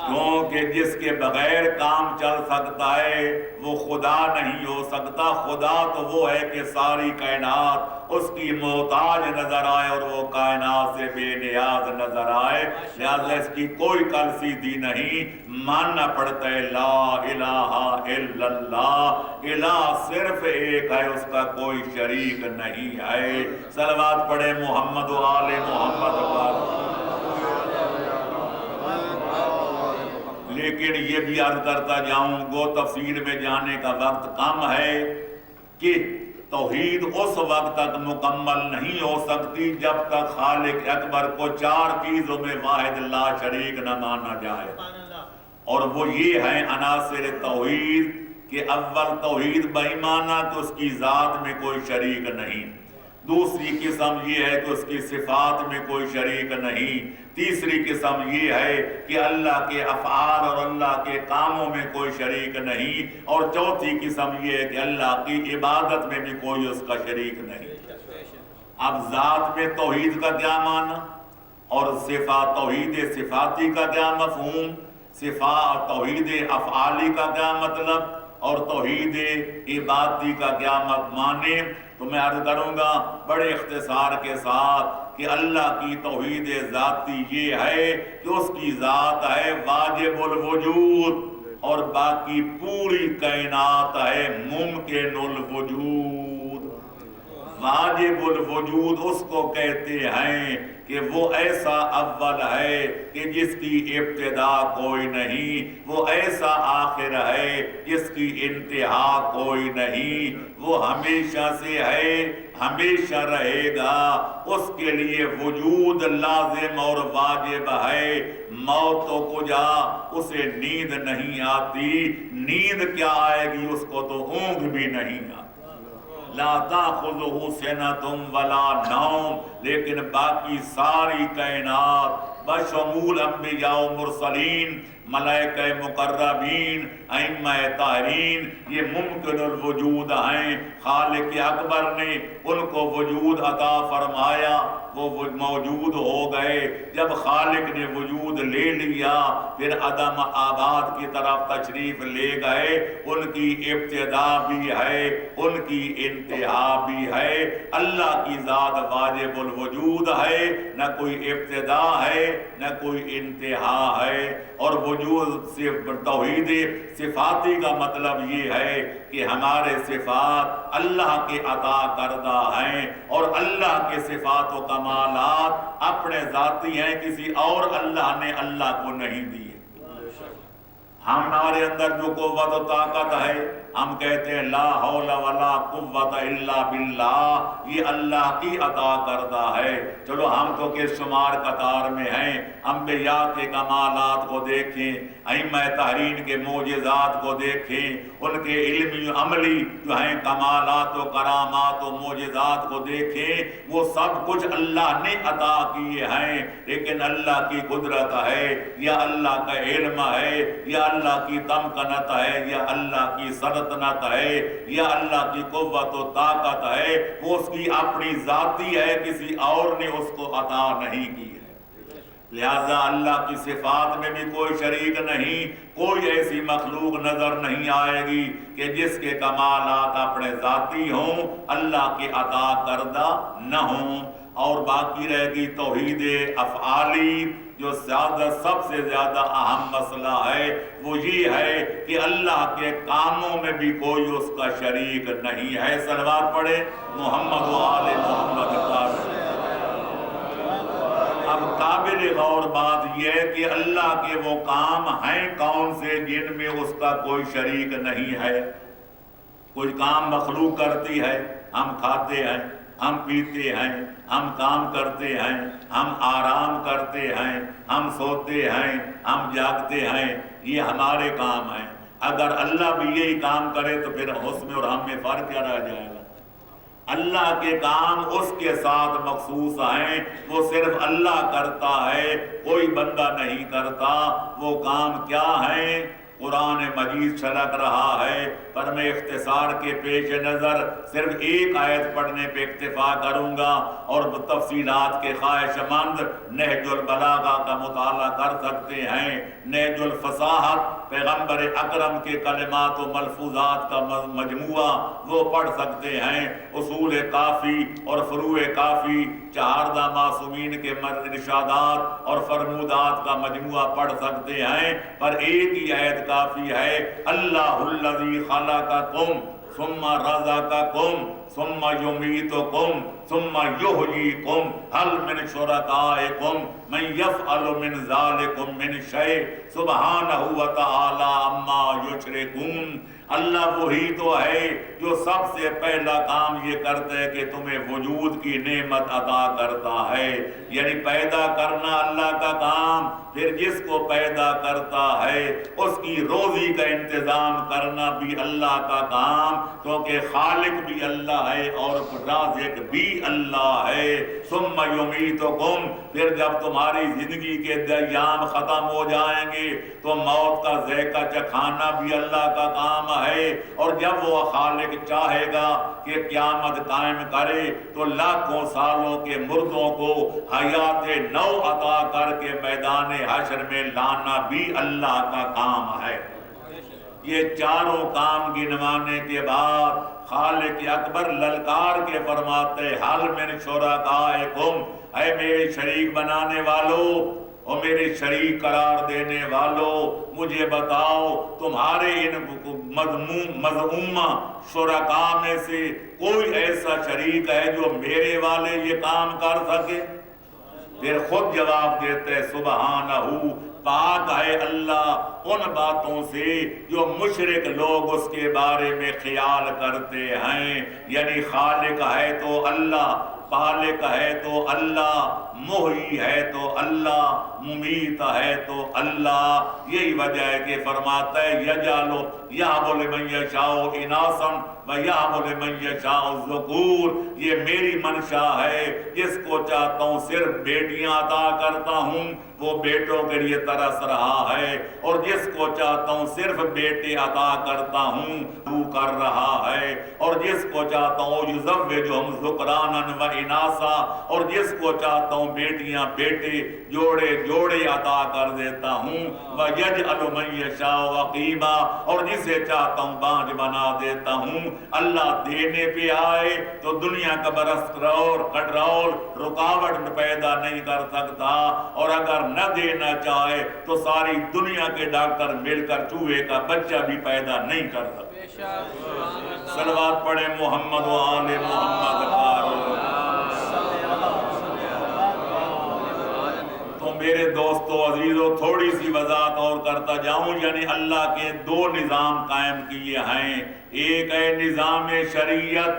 کیونکہ جس کے بغیر کام چل سکتا ہے وہ خدا نہیں ہو سکتا۔ خدا تو وہ ہے کہ ساری کائنات اس کی محتاج نظر آئے اور وہ کائنات سے بے نیاز نظر آئے، لہذا اس کی کوئی کل سیدھی نہیں، ماننا پڑتا ہے لا الہ الا اللہ، الہ صرف ایک ہے، اس کا کوئی شریک نہیں ہے۔ صلوات پڑھے محمد و آل محمد پر۔ لیکن یہ بھی عرض کرتا جاؤں گو تفصیل میں جانے کا وقت کم ہے کہ توحید اس وقت تک مکمل نہیں ہو سکتی جب تک خالق اکبر کو چار چیزوں میں واحد لا شریک نہ مانا جائے، اور وہ یہ ہیں عناصر توحید کہ اول توحید بےمانہ کہ اس کی ذات میں کوئی شریک نہیں، دوسری قسم یہ ہے کہ اس کی صفات میں کوئی شریک نہیں، تیسری قسم یہ ہے کہ اللہ کے افعال اور اللہ کے کاموں میں کوئی شریک نہیں، اور چوتھی قسم یہ ہے کہ اللہ کی عبادت میں بھی کوئی اس کا شریک نہیں۔ اب ذات میں توحید کا کیا معنی اور توحید صفاتی کا کیا مفہوم، توحید افعالی کا کیا مطلب اور توحید عبادتی کا کیا معنی، تو میں عرض کروں گا بڑے اختصار کے ساتھ کہ اللہ کی توحید ذاتی یہ ہے کہ اس کی ذات ہے واجب الوجود اور باقی پوری کائنات ہے ممکن الوجود۔ واجب الوجود اس کو کہتے ہیں کہ وہ ایسا اول ہے کہ جس کی ابتدا کوئی نہیں، وہ ایسا آخر ہے جس کی انتہا کوئی نہیں، وہ ہمیشہ سے ہے، ہمیشہ رہے گا، اس کے لیے وجود لازم اور واجب ہے۔ موت تو کجا، اسے نیند نہیں آتی، نیند کیا آئے گی، اس کو تو اونگ بھی نہیں آتی، لا تاخذہ سنۃ ولا نوم، لیکن باقی ساری کائنات بشمول انبیاء و مرسلین، ملائکہ مقربین، ائمہ طاہرین، یہ ممکن الوجود ہیں۔ خالق اکبر نے ان کو وجود عطا فرمایا، وہ موجود ہو گئے۔ جب خالق نے وجود لے لیا پھر عدم آباد کی طرف تشریف لے گئے، ان کی ابتدا بھی ہے، ان کی انتہا بھی ہے۔ اللہ کی ذات واجب الوجود ہے، نہ کوئی ابتدا ہے نہ کوئی انتہا ہے، اور وجود سے توحید صفاتی کا مطلب یہ ہے کہ ہمارے صفات اللہ کے عطا کردہ ہیں، اور اللہ کے صفات و کمالات اپنے ذاتی ہیں، کسی اور اللہ نے اللہ کو نہیں دیے۔ ہمارے اندر جو قوت و طاقت ہے ہم کہتے ہیں لا حول ولا قوت الا باللہ، یہ اللہ کی عطا کردہ ہے۔ چلو ہم تو کس شمار قطار میں ہیں، انبیاء کے کمالات کو دیکھیں، ائمہ طاہرین کے معجزات کو دیکھیں، ان کے علمی عملی جو ہیں کمالات و کرامات و معجزات کو دیکھیں، وہ سب کچھ اللہ نے عطا کیے ہیں، لیکن اللہ کی قدرت ہے یا اللہ کا علم ہے یا اللہ کی تمکنت ہے یا اللہ کی سلطنت ہے یا اللہ کی قوت و طاقت ہے، وہ اس کی اپنی ذاتی ہے، کسی اور نے اس کو عطا نہیں کی ہے۔ لہذا اللہ کی صفات میں بھی کوئی شریک نہیں، کوئی ایسی مخلوق نظر نہیں آئے گی کہ جس کے کمالات اپنے ذاتی ہوں، اللہ کے عطا کردہ نہ ہوں۔ اور باقی رہے گی توحید افعالی، جو سب سے زیادہ اہم مسئلہ ہے، وہ یہ ہے کہ اللہ کے کاموں میں بھی کوئی اس کا شریک نہیں ہے۔ صلوات پڑھے محمد و آل محمد کا۔ اب قابل غور بات یہ ہے کہ اللہ کے وہ کام ہیں کون سے جن میں اس کا کوئی شریک نہیں ہے؟ کوئی کام مخلوق کرتی ہے، ہم کھاتے ہیں، ہم پیتے ہیں، ہم کام کرتے ہیں، ہم آرام کرتے ہیں، ہم سوتے ہیں، ہم جاگتے ہیں، یہ ہمارے کام ہیں۔ اگر اللہ بھی یہی کام کرے تو پھر اس میں اور ہم میں فرق کیا رہ جائے گا؟ اللہ کے کام اس کے ساتھ مخصوص ہیں، وہ صرف اللہ کرتا ہے، کوئی بندہ نہیں کرتا۔ وہ کام کیا ہیں؟ قرآن مجید چھلک رہا ہے، پر میں اختصار کے پیش نظر صرف ایک آیت پڑھنے پہ اکتفا کروں گا، اور تفصیلات کے خواہش مند نہج البلاغہ کا مطالعہ کر سکتے ہیں۔ نہج الفصاحت پیغمبر اکرم کے کلمات و ملفوظات کا مجموعہ وہ پڑھ سکتے ہیں۔ اصول کافی اور فروع کافی، چہاردہ معصومین کے ارشادات اور فرمودات کا مجموعہ پڑھ سکتے ہیں، پر ایک ہی آیت کافی ہے۔ اللہ الذی خلقکم ثم رزقکم ثم یمیتکم ثم یحییکم هل من شرکائکم من یفعل من ذلکم من شیء سبحانہ وتعالی عما یشرکون۔ اللہ وہی تو ہے جو سب سے پہلا کام یہ کرتا ہے کہ تمہیں وجود کی نعمت عطا کرتا ہے، یعنی پیدا کرنا اللہ کا کام، پھر جس کو پیدا کرتا ہے اس کی روزی کا انتظام کرنا بھی اللہ کا کام، کیونکہ خالق بھی اللہ ہے اور رازق بھی اللہ ہے۔ ثم یمیتکم، پھر جب تمہاری زندگی کے ایام ختم ہو جائیں گے تو موت کا ذائقہ چکھانا بھی اللہ کا کام ہے، اور جب وہ خالق چاہے گا کہ قیامت قائم کرے تو لاکھوں سالوں کے مردوں کو حیات نو عطا کر کے میدان حشر میں لانا بھی اللہ کا کام ہے۔ یہ چاروں کام گنوانے کے بعد خالق اکبر للکار کے فرماتے حل من شرکائکم، اے میرے شریک بنانے والو اور میرے شریک قرار دینے والو، مجھے بتاؤ تمہارے ان مذمومہ شرکاء میں سے کوئی ایسا شریک ہے جو میرے والے یہ کام کر سکے؟ پھر خود جواب دیتے سبحانہ، پاک ہے اللہ ان باتوں سے جو مشرک لوگ اس کے بارے میں خیال کرتے ہیں۔ یعنی خالق ہے تو اللہ، خالق ہے تو اللہ، محیی ہے تو اللہ، ممیت ہے تو اللہ۔ یہی وجہ ہے کہ فرماتا ہے یجعلو یہب لمن یشاء اناثا ویہب لمن یشاء الذکور، یہ میری منشا ہے، جس کو چاہتا ہوں صرف بیٹیاں عطا کرتا ہوں، وہ بیٹوں کے لیے ترس رہا ہے، اور جس کو چاہتا ہوں صرف بیٹے عطا کرتا ہوں وہ کر رہا ہے، اور جس کو چاہتا ہوں یزوجہم ذکرانا و اناثا، اور جس کو چاہتا ہوں بیٹیاں بیٹے جوڑے جوڑے عطا کر دیتا ہوں، وَيَجْعَلُ مَن يَشَاءُ عَقِيمًا، اور جسے چاہتا ہوں بانجھ بنا دیتا ہوں۔ اللہ دینے پہ آئے تو دنیا کا کنٹرول رکاوٹ پیدا نہیں کر سکتا، اور اگر نہ دینا چاہے تو ساری دنیا کے ڈاکٹر مل کر چوہے کا بچہ بھی پیدا نہیں کر سکتے۔ صلوات پڑھیں محمد و آل محمد کا۔ تو میرے دوستو عزیزو تھوڑی سی وضاحت اور کرتا جاؤں، یعنی اللہ کے دو نظام قائم کیے ہیں، ایک ہے نظام شریعت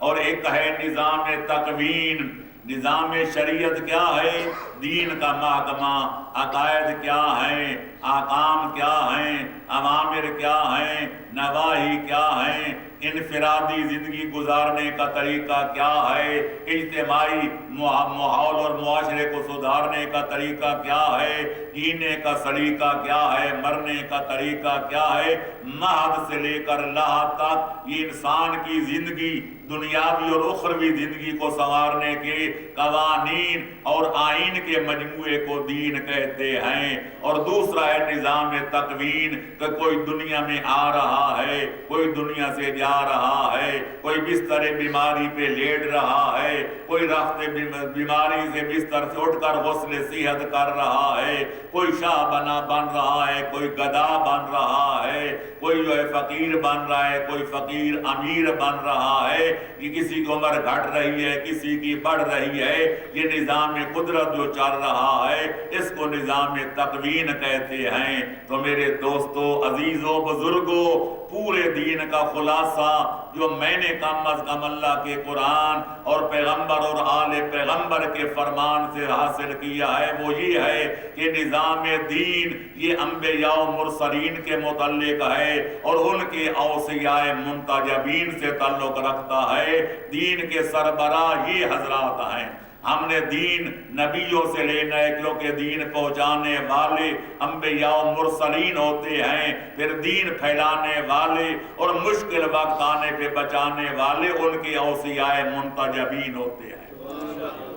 اور ایک ہے نظام تکوین۔ نظام شریعت کیا ہے؟ دین کا محکمہ، عقائد کیا ہیں؟ احکام کیا ہیں، اوامر کیا ہیں، نواہی کیا ہیں، انفرادی زندگی گزارنے کا طریقہ کیا ہے، اجتماعی ماحول اور معاشرے کو سدھارنے کا طریقہ کیا ہے، جینے کا سلیقہ کیا ہے، مرنے کا طریقہ کیا ہے، مہد سے لے کر لحد تک یہ انسان کی زندگی، دنیاوی اور اخروی زندگی کو سنوارنے کے قوانین اور آئین کے مجموعے کو دین کہتے ہیں۔ اور دوسرا ہے نظام تکوین، کہ کوئی دنیا میں آ رہا ہے، کوئی دنیا سے جا رہا ہے، کوئی بستر بیماری پہ لیٹ رہا ہے، کوئی رفتے بیماری سے بستر سے اٹھ کر غسل صحت کر رہا ہے، کوئی شاہ بن رہا ہے، کوئی گدا بن رہا ہے، کوئی جو ہے فقیر بن رہا ہے، کوئی فقیر امیر بن رہا ہے، یہ کسی کی عمر گھٹ رہی ہے، کسی کی بڑھ رہی ہے، یہ نظام قدرت جو چل رہا ہے اس کو نظام تکوین کہتے ہیں۔ تو میرے دوستو، عزیزو، بزرگو، پورے دین کا خلاصہ جو میں نے کم از کم اللہ کے قرآن اور پیغمبر اور آل پیغمبر کے فرمان سے حاصل کیا ہے وہ یہ ہے کہ نظام دین یہ انبیاء و مرسلین کے متعلق ہے اور ان کے اوصیاء منتجبین سے تعلق رکھتا ہے۔ دین کے سربراہ یہ حضرات ہیں۔ ہم نے دین نبیوں سے لینا ہے کیونکہ دین پہنچانے والے انبیاء و مرسلین ہوتے ہیں، پھر دین پھیلانے والے اور مشکل وقت آنے پہ بچانے والے ان کے اوصیاء منتجبین ہوتے ہیں۔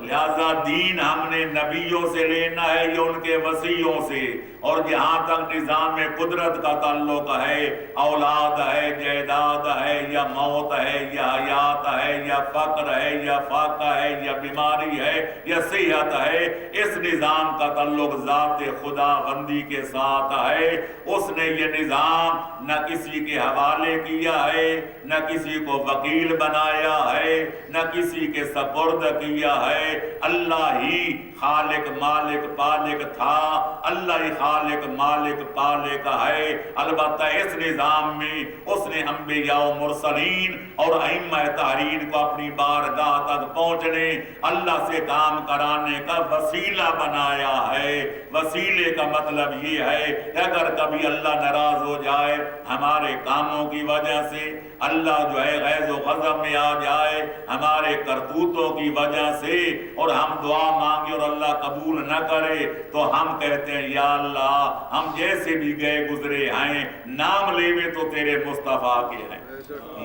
لہذا دین ہم نے نبیوں سے لینا ہے یا ان کے وصیوں سے، اور جہاں تک نظام قدرت کا تعلق ہے، اولاد ہے، جائیداد ہے، یا موت ہے، یا حیات ہے، یا فقر ہے، یا فاقہ ہے، یا بیماری ہے، یا صحت ہے، اس نظام کا تعلق ذات خدا بندی کے ساتھ ہے۔ اس نے یہ نظام نہ کسی کے حوالے کیا ہے، نہ کسی کو وکیل بنایا ہے، نہ کسی کے سپرد کیا ہے۔ اللہ ہی خالق مالک پالک تھا، اللہ ہی خالق مالک پالک ہے۔ البتہ اس نظام میں اس نے انبیاء و مرسلین اور ائمہ تحریر کو اپنی بارگاہ تک پہنچنے، اللہ سے کام کرانے کا وسیلہ بنایا ہے۔ وسیلے کا مطلب یہ ہے کہ اگر کبھی اللہ ناراض ہو جائے ہمارے کاموں کی وجہ سے، اللہ جو ہے غیظ و غضب میں آ جائے ہمارے کرتوتوں کی وجہ سے، اور ہم دعا مانگے اور اللہ قبول نہ کرے، تو ہم کہتے ہیں یا اللہ ہم جیسے بھی گئے گزرے ہیں نام لیوے تو تیرے مصطفیٰ کے ہیں،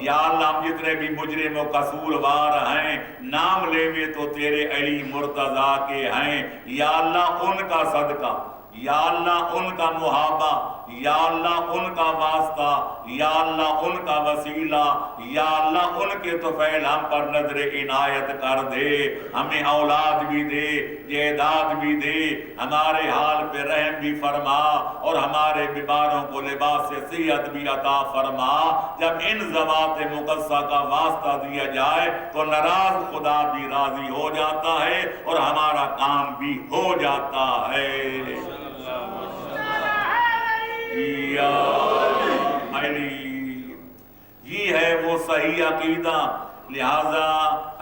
یا اللہ ہم جتنے بھی مجرم و قصوروار ہیں نام لیوے تو تیرے علی مرتضیٰ کے ہیں۔ یا اللہ ان کا صدقہ، یا اللہ ان کا محابہ، یا اللہ ان کا واسطہ، یا اللہ ان کا وسیلہ، یا اللہ ان کے طفیل ہم پر نظر عنایت کر دے، ہمیں اولاد بھی دے، جائیداد بھی دے، ہمارے حال پہ رحم بھی فرما، اور ہمارے بیماروں کو لباس سے صحت بھی عطا فرما۔ جب ان ذوات مقدسہ کا واسطہ دیا جائے تو ناراض خدا بھی راضی ہو جاتا ہے اور ہمارا کام بھی ہو جاتا ہے۔ یہ ہے وہ صحیح عقیدہ۔ لہذا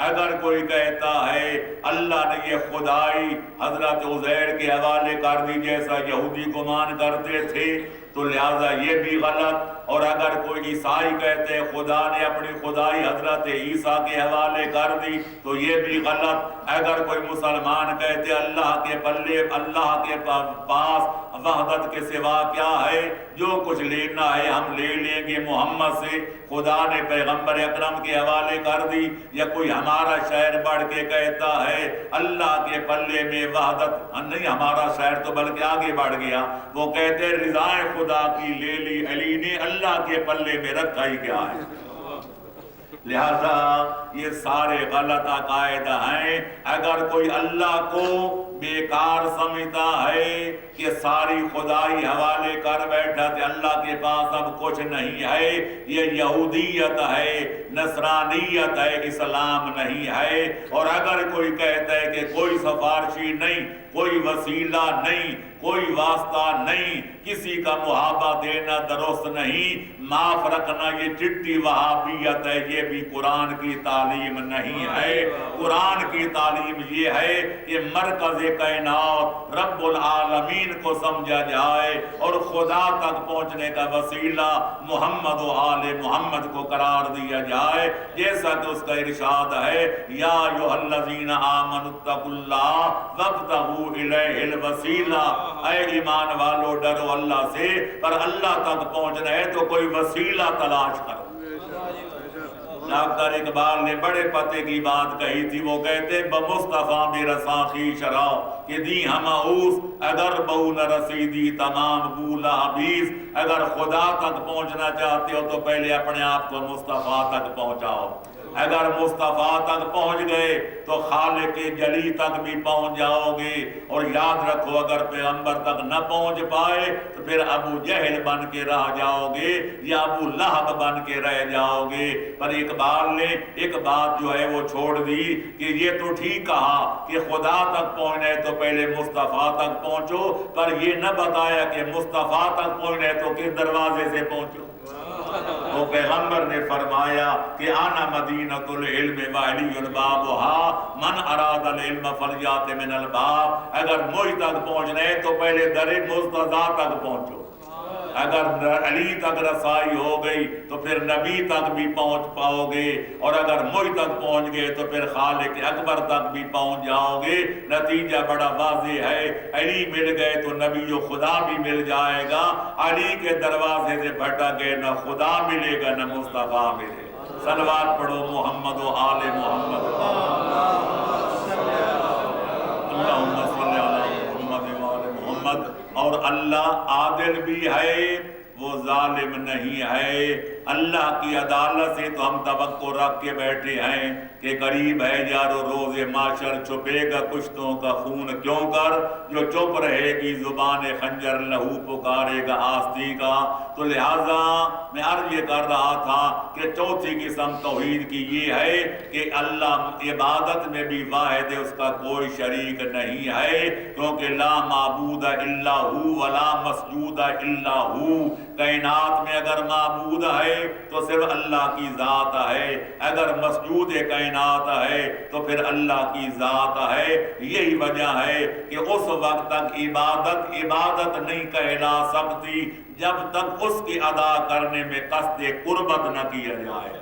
اگر کوئی کہتا ہے اللہ نے یہ خدائی حضرت عزیر کے حوالے کر دی جیسا یہودی گمان کرتے تھے تو لہذا یہ بھی غلط، اور اگر کوئی عیسائی کہتے ہیں خدا نے اپنی خدائی حضرت عیسیٰ کے حوالے کر دی تو یہ بھی غلط۔ اگر کوئی مسلمان کہتے اللہ کے پلے، اللہ کے پاس وحدت کے سوا کیا ہے، جو کچھ لینا ہے ہم لے لیں گے محمد سے، خدا نے پیغمبر اکرم کے حوالے کر دی، یا کوئی ہمارا شعر بڑھ کے کہتا ہے اللہ کے پلے میں وحدت نہیں، ہمارا شعر تو بلکہ آگے بڑھ گیا، وہ کہتے رضائیں خدا کی لے لی علی نے، اللہ کے پلے میں رکھا ہی کیا ہے۔ لہذا یہ سارے غلط عقائد ہیں۔ اگر کوئی اللہ کو بیکار سمجھتا ہے کہ ساری خدائی حوالے کر بیٹھا کہ اللہ کے پاس اب کچھ نہیں ہے، یہ یہودیت ہے، نصرانیت ہے، اسلام نہیں ہے۔ اور اگر کوئی کہتا ہے کہ کوئی سفارشی نہیں، کوئی وسیلہ نہیں، کوئی واسطہ نہیں، کسی کا محابہ دینا درست نہیں، معاف رکھنا یہ چٹی وہابیت ہے، یہ بھی قرآن کی تعلیم تعلیم نہیں ہے۔ قرآن کی تعلیم یہ ہے کہ مرکز کائنات رب العالمین کو سمجھا جائے اور خدا تک پہنچنے کا وسیلہ محمد و آل محمد کو قرار دیا جائے، جیسا کہ اس کا ارشاد ہے یا ایھا الذین آمنوا اتقوا اللہ وابتغوا الیہ الوسیلہ، اے ایمان والو ڈرو اللہ سے، پر اللہ تک پہنچنا ہے تو کوئی وسیلہ تلاش کرو۔ ڈاکٹر اقبال نے بڑے پتے کی بات کہی تھی، وہ کہتے بمصطفیٰ میرا ساخی شراب کہ دی ہم اوس اگر بہو نہ رسیدی تمام بولا حبیز۔ اگر خدا تک پہنچنا چاہتے ہو تو پہلے اپنے آپ کو مصطفیٰ تک پہنچاؤ، اگر مصطفیٰ تک پہنچ گئے تو خالق جلی تک بھی پہنچ جاؤ گے۔ اور یاد رکھو اگر پیغمبر تک نہ پہنچ پائے تو پھر ابو جہل بن کے رہ جاؤ گے یا ابو لہب بن کے رہ جاؤ گے۔ پر اقبال نے ایک بات جو ہے وہ چھوڑ دی کہ یہ تو ٹھیک کہا کہ خدا تک پہنچے تو پہلے مصطفیٰ تک پہنچو، پر یہ نہ بتایا کہ مصطفیٰ تک پہنچے تو کس دروازے سے پہنچو۔ وہ پیغمبر نے فرمایا کہ انا مدینۃ العلم وعلی بابھا من اراد العلم فلیات من الباب۔ اگر مجھ تک پہنچنا ہے تو پہلے در مستضیٰ تک پہنچو۔ اگر علی تک رسائی ہو گئی تو پھر نبی تک بھی پہنچ پاؤ گے، اور اگر مجھ تک پہنچ گئے تو پھر خالق اکبر تک بھی پہنچ جاؤ گے۔ نتیجہ بڑا واضح ہے، علی مل گئے تو نبی و خدا بھی مل جائے گا۔ علی کے دروازے سے بھٹک گئے نہ خدا ملے گا نہ مصطفیٰ ملے گا۔ صلوات پڑھو محمد و آل محمد۔ اللہم صلی علی محمد و آل محمد۔ اور اللہ عادل بھی ہے، وہ ظالم نہیں ہے۔ اللہ کی عدالت سے تو ہم توقع رکھ کے بیٹھے ہیں کہ قریب ہے یارو روز معاشر، چھپے گا کشتوں کا خون کیوں کر، جو چپ رہے گی زبان خنجر لہو پکارے گا آستی کا۔ تو لہٰذا میں عرض یہ کر رہا تھا کہ چوتھی قسم توحید کی یہ ہے کہ اللہ عبادت میں بھی واحد ہے، اس کا کوئی شریک نہیں ہے، کیونکہ لا معبود الا ہو ولا مسجود الا ہو۔ کائنات میں اگر معبود ہے تو صرف اللہ کی ذات ہے، اگر مسجود کائنات ہے تو پھر اللہ کی ذات ہے۔ یہی وجہ ہے کہ اس وقت تک عبادت نہیں کہلا سکتی جب تک اس کی ادا کرنے میں قصد قربت نہ کیا جائے۔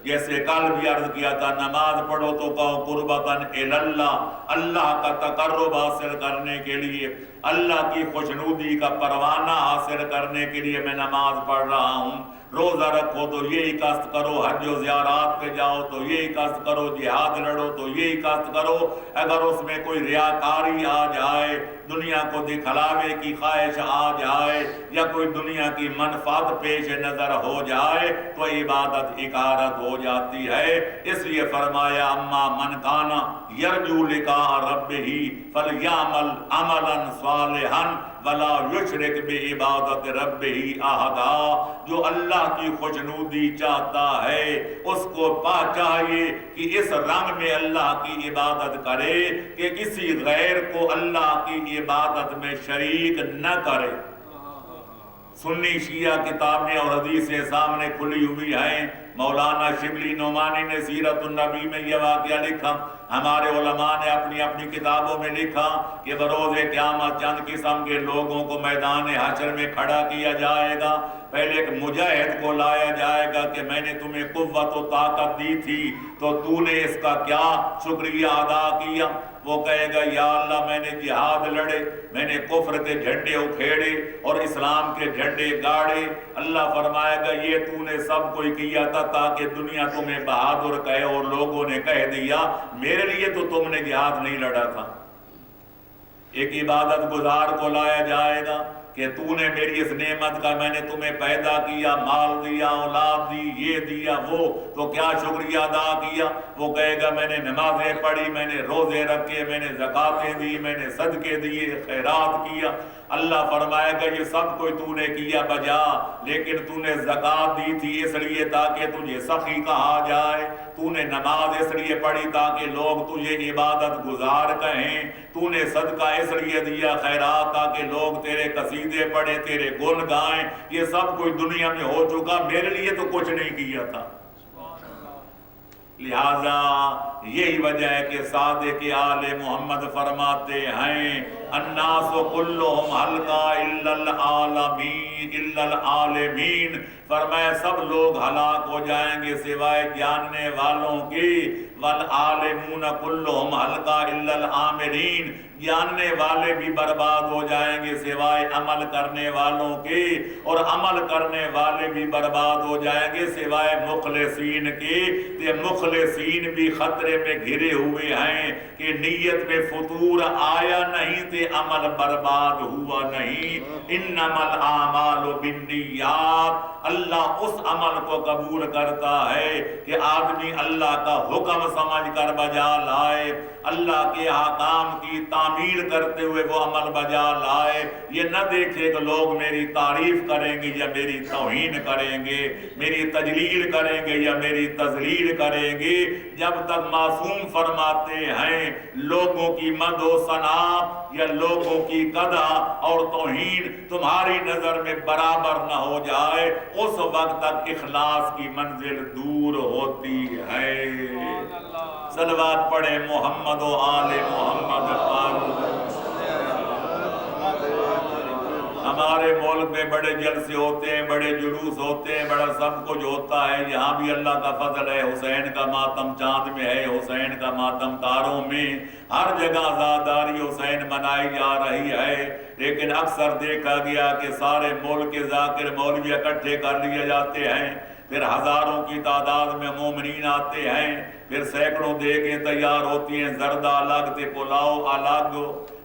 جیسے کل بھی عرض کیا تھا، نماز پڑھو تو کہو قربتاً اللہ، اللہ کا تقرب حاصل کرنے کے لیے، اللہ کی خوشنودی کا پروانہ حاصل کرنے کے لیے میں نماز پڑھ رہا ہوں۔ روزہ رکھو تو یہی قصد کرو، حج و زیارات پہ جاؤ تو یہی قصد کرو، جہاد لڑو تو یہی قصد کرو۔ اگر اس میں کوئی ریاکاری آ جائے، دنیا کو دکھلاوے کی خواہش آ جائے یا کوئی دنیا کی منفعت پیش نظر ہو جائے تو عبادت اکارت ہو جاتی ہے۔ اس لیے فرمایا اما من کانا یرجو لقاء ربہ فلیعمل عملا صالحا ولا یشرک بعبادت ربہ احدا۔ جو اللہ کی خوشنودی چاہتا ہے اس کو چاہیے کہ اس رنگ میں اللہ کی عبادت کرے کہ کسی غیر کو اللہ کی عبادت میں شریک نہ کرے۔ سنی شیعہ کتابیں اور حدیثیں سامنے کھلی ہوئی ہیں۔ مولانا شبلی نعمانی نے سیرت النبی میں یہ واقعہ لکھا، ہمارے علماء نے اپنی اپنی کتابوں میں لکھا کہ بروز قیامت چند قسم کے لوگوں کو میدان حشر میں کھڑا کیا جائے گا۔ پہلے ایک مجاہد کو لایا جائے گا کہ میں نے تمہیں قوت و طاقت دی تھی تو تو نے اس کا کیا شکریہ ادا کیا؟ وہ کہے گا یا اللہ میں نے جہاد لڑے، میں نے کفر کے جھنڈے اکھیڑے اور اسلام کے جھنڈے گاڑے۔ اللہ فرمائے گا یہ تو نے سب کوئی کیا تھا تاکہ دنیا تمہیں بہادر کہے اور لوگوں نے کہہ دیا میرے لیے تو تم نے جہاد نہیں لڑا تھا۔ ایک عبادت گزار کو لایا جائے گا کہ تو نے میری اس نعمت کا، میں نے تمہیں پیدا کیا، مال دیا، اولاد دی، یہ دیا وہ، تو کیا شکریہ ادا کیا؟ وہ کہے گا میں نے نمازیں پڑھی، میں نے روزے رکھے، میں نے زکاتیں دی، میں نے صدقے دیے، خیرات کیا۔ اللہ فرمائے گا یہ سب کوئی تو نے کیا بجا، لیکن تو نے زکات دی تھی اس لیے تاکہ تجھے سخی کہا جائے، تو نے نماز اس لیے پڑھی تاکہ لوگ تجھے عبادت گزار کہیں، تو نے صدقہ اس لیے دیا، خیرات تاکہ لوگ تیرے قصیدے پڑھیں، تیرے گن گائیں۔ یہ سب کوئی دنیا میں ہو چکا، میرے لیے تو کچھ نہیں کیا تھا۔ لہذا یہی وجہ ہے کہ صادق آل محمد فرماتے ہیں الناس کلہم حلقہ الا العالمین، فرمایا سب لوگ ہلاک ہو جائیں گے سوائے جاننے والوں کے، والعالمون کلہم حلقہ الا العاملین، جاننے والے بھی برباد ہو جائیں گے سوائے عمل کرنے والوں کے، اور عمل کرنے والے بھی برباد ہو جائیں گے سوائے مخلصین کے۔ یہ مخلصین بھی خطرے میں گھرے ہوئے ہیں کہ نیت میں فطور آیا نہیں تے عمل برباد ہوا نہیں۔ انما الاعمال بالنیات، اللہ اس عمل کو قبول کرتا ہے کہ آدمی اللہ کا حکم سمجھ کر بجا لائے، اللہ کے احکام کی تعمیل کرتے ہوئے وہ عمل بجا لائے، یہ نہ دیکھے کہ لوگ میری تعریف کریں گے یا میری توہین کریں گے، میری تجلیل کریں گے یا میری تذلیل کریں گے۔ جب تک معصوم فرماتے ہیں لوگوں کی مدح و ثنا یا لوگوں کی قدح اور توہین تمہاری نظر میں برابر نہ ہو جائے، اس وقت تک اخلاص کی منزل دور ہوتی ہے۔ صلوات پڑھیں محمد و آل محمد پر۔ ہمارے ملک میں بڑے جلسے ہوتے ہیں، بڑے جلوس ہوتے ہیں، بڑا سب کچھ ہوتا ہے، یہاں بھی اللہ کا فضل ہے، حسین کا ماتم چاند میں ہے، حسین کا ماتم تاروں میں، ہر جگہ عزاداری حسین منائی جا رہی ہے، لیکن اکثر دیکھا گیا کہ سارے ملک کے ذاکر مولوی اکٹھے کر لیے جاتے ہیں، پھر ہزاروں کی تعداد میں مومنین آتے ہیں، پھر سینکڑوں دیگیں تیار ہوتی ہیں، زردہ الگ تے پلاؤ الگ،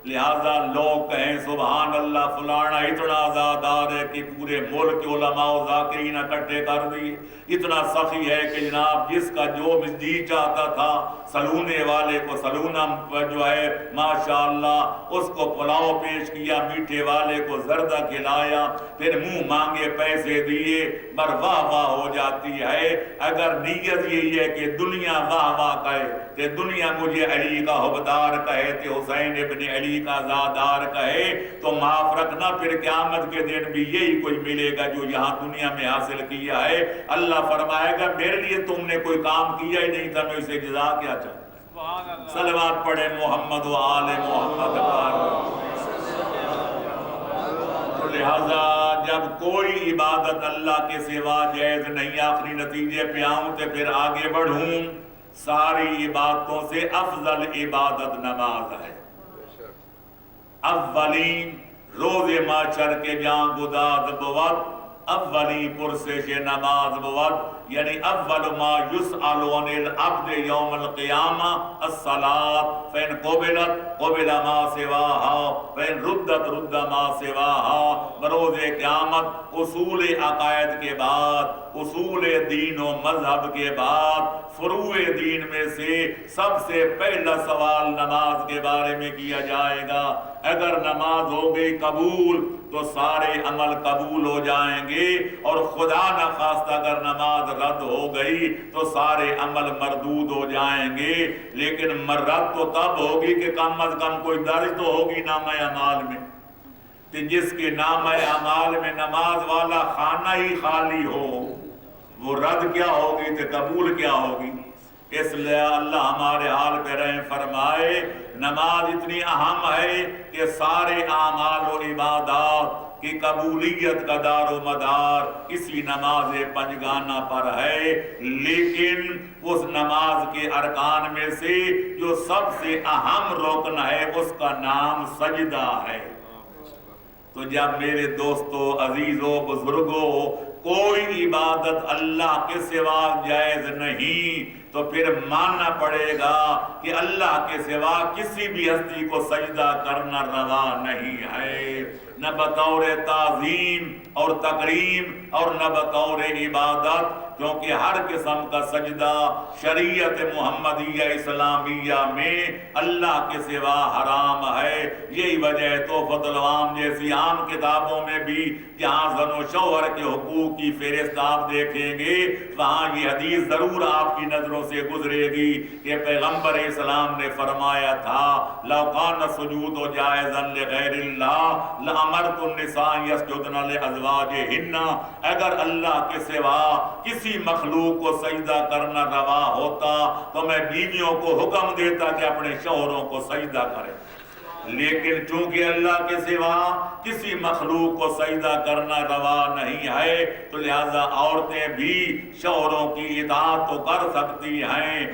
لہذا لوگ کہیں سبحان اللہ فلانا اتنا عزادار ہے کہ پورے ملک کے علماء و ذاکرین اکٹھے کر دی، اتنا سخی ہے کہ جناب جس کا جو جی چاہتا تھا سلونے والے کو سلونا جو ہے ماشاءاللہ اس کو پلاؤ پیش کیا، میٹھے والے کو زردہ کھلایا، پھر منہ مانگے پیسے دیے، بر واہ واہ ہو جاتی ہے۔ اگر نیت یہی ہے کہ دنیا واہ واہ کہے کہ دنیا مجھے علی کا حبدار کہے تے حسین ابن علی کا عزادار کہے تو معاف رکھنا، پھر قیامت کے دن بھی یہی کوئی ملے گا جو یہاں دنیا میں حاصل کیا ہے۔ اللہ فرمائے گا میرے لیے تم نے کوئی کام کیا ہی نہیں تھا، میں اسے جزا کیا چاہتا ہوں۔ صلوات پڑھیں محمد و آل محمد پر۔ لہذا جب کوئی عبادت اللہ کے سوا جائز نہیں، آخری نتیجے پہ آؤں تو پھر آگے بڑھوں، ساری عبادتوں سے افضل عبادت نماز ہے۔ اولین روز معاشر کے جان گداز بود، اولی پرسش نماز بود، یعنی اول ما یسأل عن العبد یوم القیامہ الصلاۃ، فإن قبلت قبل ما سواها فإن ردت رد ما سواها۔ بروز قیامت اصول عقائد کے بعد، اصول دین و مذہب کے بعد، فروع دین میں سے سب سے پہلا سوال نماز کے بارے میں کیا جائے گا۔ اگر نماز ہو گئی قبول تو سارے عمل قبول ہو جائیں گے، اور خدا نخواستہ اگر نماز رد ہو گئی تو سارے عمل مردود ہو جائیں گے۔ لیکن رد تو تب ہوگی کہ کم از کم کوئی درج تو ہوگی نامہ اعمال میں، کہ جس کے نامہ اعمال میں نماز والا خانہ ہی خالی ہو، وہ رد کیا ہوگی تو قبول کیا ہوگی۔ اس لیے اللہ ہمارے حال پہ رحم فرمائے، نماز اتنی اہم ہے کہ سارے اعمال و عبادات کی قبولیت کا دار و مدار اسی نماز پنجگانہ پر ہے۔ لیکن اس نماز کے ارکان میں سے جو سب سے اہم رکن ہے اس کا نام سجدہ ہے۔ تو جب میرے دوستو، عزیزو، بزرگو، کوئی عبادت اللہ کے سوا جائز نہیں تو پھر ماننا پڑے گا کہ اللہ کے سوا کسی بھی ہستی کو سجدہ کرنا روا نہیں ہے، نہ بطور تعظیم اور تکریم اور نہ بطور عبادت، کیونکہ ہر قسم کا سجدہ شریعت محمدیہ اسلامیہ میں اللہ کے سوا حرام ہے۔ یہی وجہ تحفۃ العوام جیسی عام کتابوں میں بھی جہاں زن و شوہر کے حقوق کی فہرست آپ دیکھیں گے، وہاں یہ حدیث ضرور آپ کی نظروں دلوں سے گزرے گی کہ پیغمبر اسلام نے فرمایا تھا لو کان سجود جائزا لغیر اللہ لامرت النساء یسجدن لازواجہن، اگر اللہ کے سوا کسی مخلوق کو سجدہ کرنا روا ہوتا تو میں بیویوں کو حکم دیتا کہ اپنے شوہروں کو سجدہ کریں، لیکن چونکہ اللہ کے سوا کسی مخلوق کو سجدہ کرنا روا نہیں ہے تو لہذا عورتیں بھی شوہروں کی اطاعت تو کر سکتی ہیں،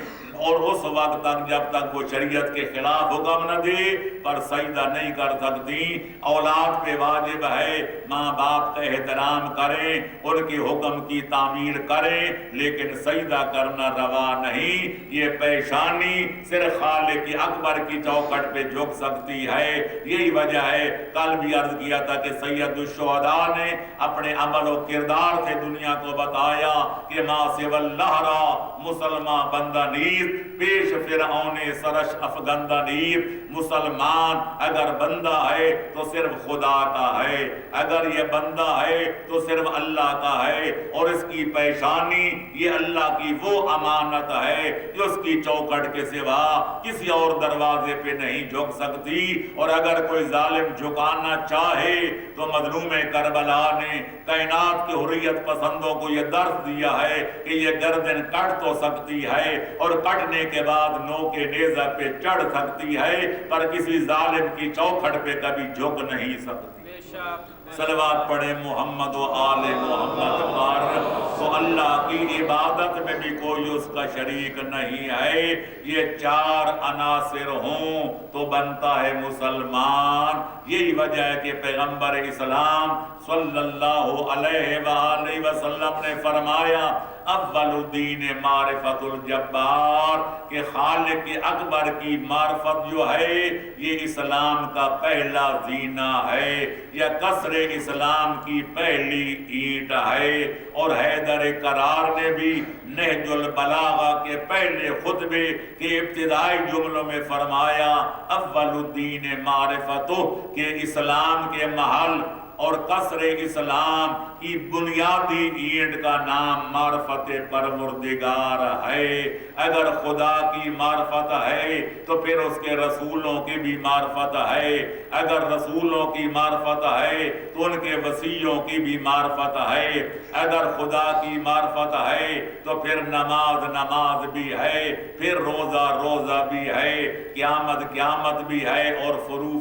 اور اس وقت تک جب تک وہ شریعت کے خلاف حکم نہ دے پر سجدہ نہیں کر سکتی۔ اولاد پہ واجب ہے ماں باپ کا احترام کریں، ان کے حکم کی تعمیل کریں، لیکن سجدہ کرنا روا نہیں۔ یہ پیشانی صرف خالق اکبر کی چوکھٹ پہ جھک سکتی ہے۔ یہی وجہ ہے کل بھی عرض کیا تھا کہ سید الشہداء نے اپنے عمل و کردار سے دنیا کو بتایا کہ ما سوی اللہ را مسلمان بندہ نیز پیش فرعون سرش افگندہ نیز، مسلمان اگر بندہ ہے تو صرف خدا کا ہے، اگر یہ بندہ ہے تو صرف اللہ کا ہے، اور اس کی پیشانی یہ اللہ کی وہ امانت ہے جو اس کی چوکھٹ کے سوا کسی اور دروازے پہ نہیں جھک سکتی۔ اور اگر کوئی ظالم جھکانا چاہے تو مظلوم کربلا نے کائنات کے حریت پسندوں کو یہ درس دیا ہے کہ یہ گردن کٹ تو سکتی ہے اور کٹنے کے بعد نو کے نیزہ پہ چڑھ سکتی ہے، پر کسی ظالم کی چوکھٹ پہ کبھی جھک نہیں سکتی۔ صلوات پڑھے محمد و آل محمد پر، تو اللہ کی عبادت میں بھی کوئی اس کا شریک نہیں ہے۔ یہ چار عناصر ہوں تو بنتا ہے مسلمان۔ یہی وجہ ہے کہ پیغمبر اسلام صلی اللہ علیہ وآلہ وسلم نے فرمایا اول الدین معرفت الجبار، کہ خالق اکبر کی معرفت جو ہے یہ اسلام کا پہلا زینہ ہے، یا قصر اسلام کی پہلی اینٹ ہے۔ اور حیدر کرار نے بھی نہج البلاغہ کے پہلے خطبے کے ابتدائی جملوں میں فرمایا اول الدین معرفتہ، کہ اسلام کے محل اور قصر اسلام کی بنیادی اینٹ کا نام معرفت پروردگار ہے۔ اگر خدا کی معرفت ہے تو پھر اس کے رسولوں کی بھی معرفت ہے، اگر رسولوں کی معرفت ہے تو ان کے وصیوں کی بھی معرفت ہے، اگر خدا کی معرفت ہے تو پھر نماز بھی ہے، پھر روزہ بھی ہے، قیامت بھی ہے، اور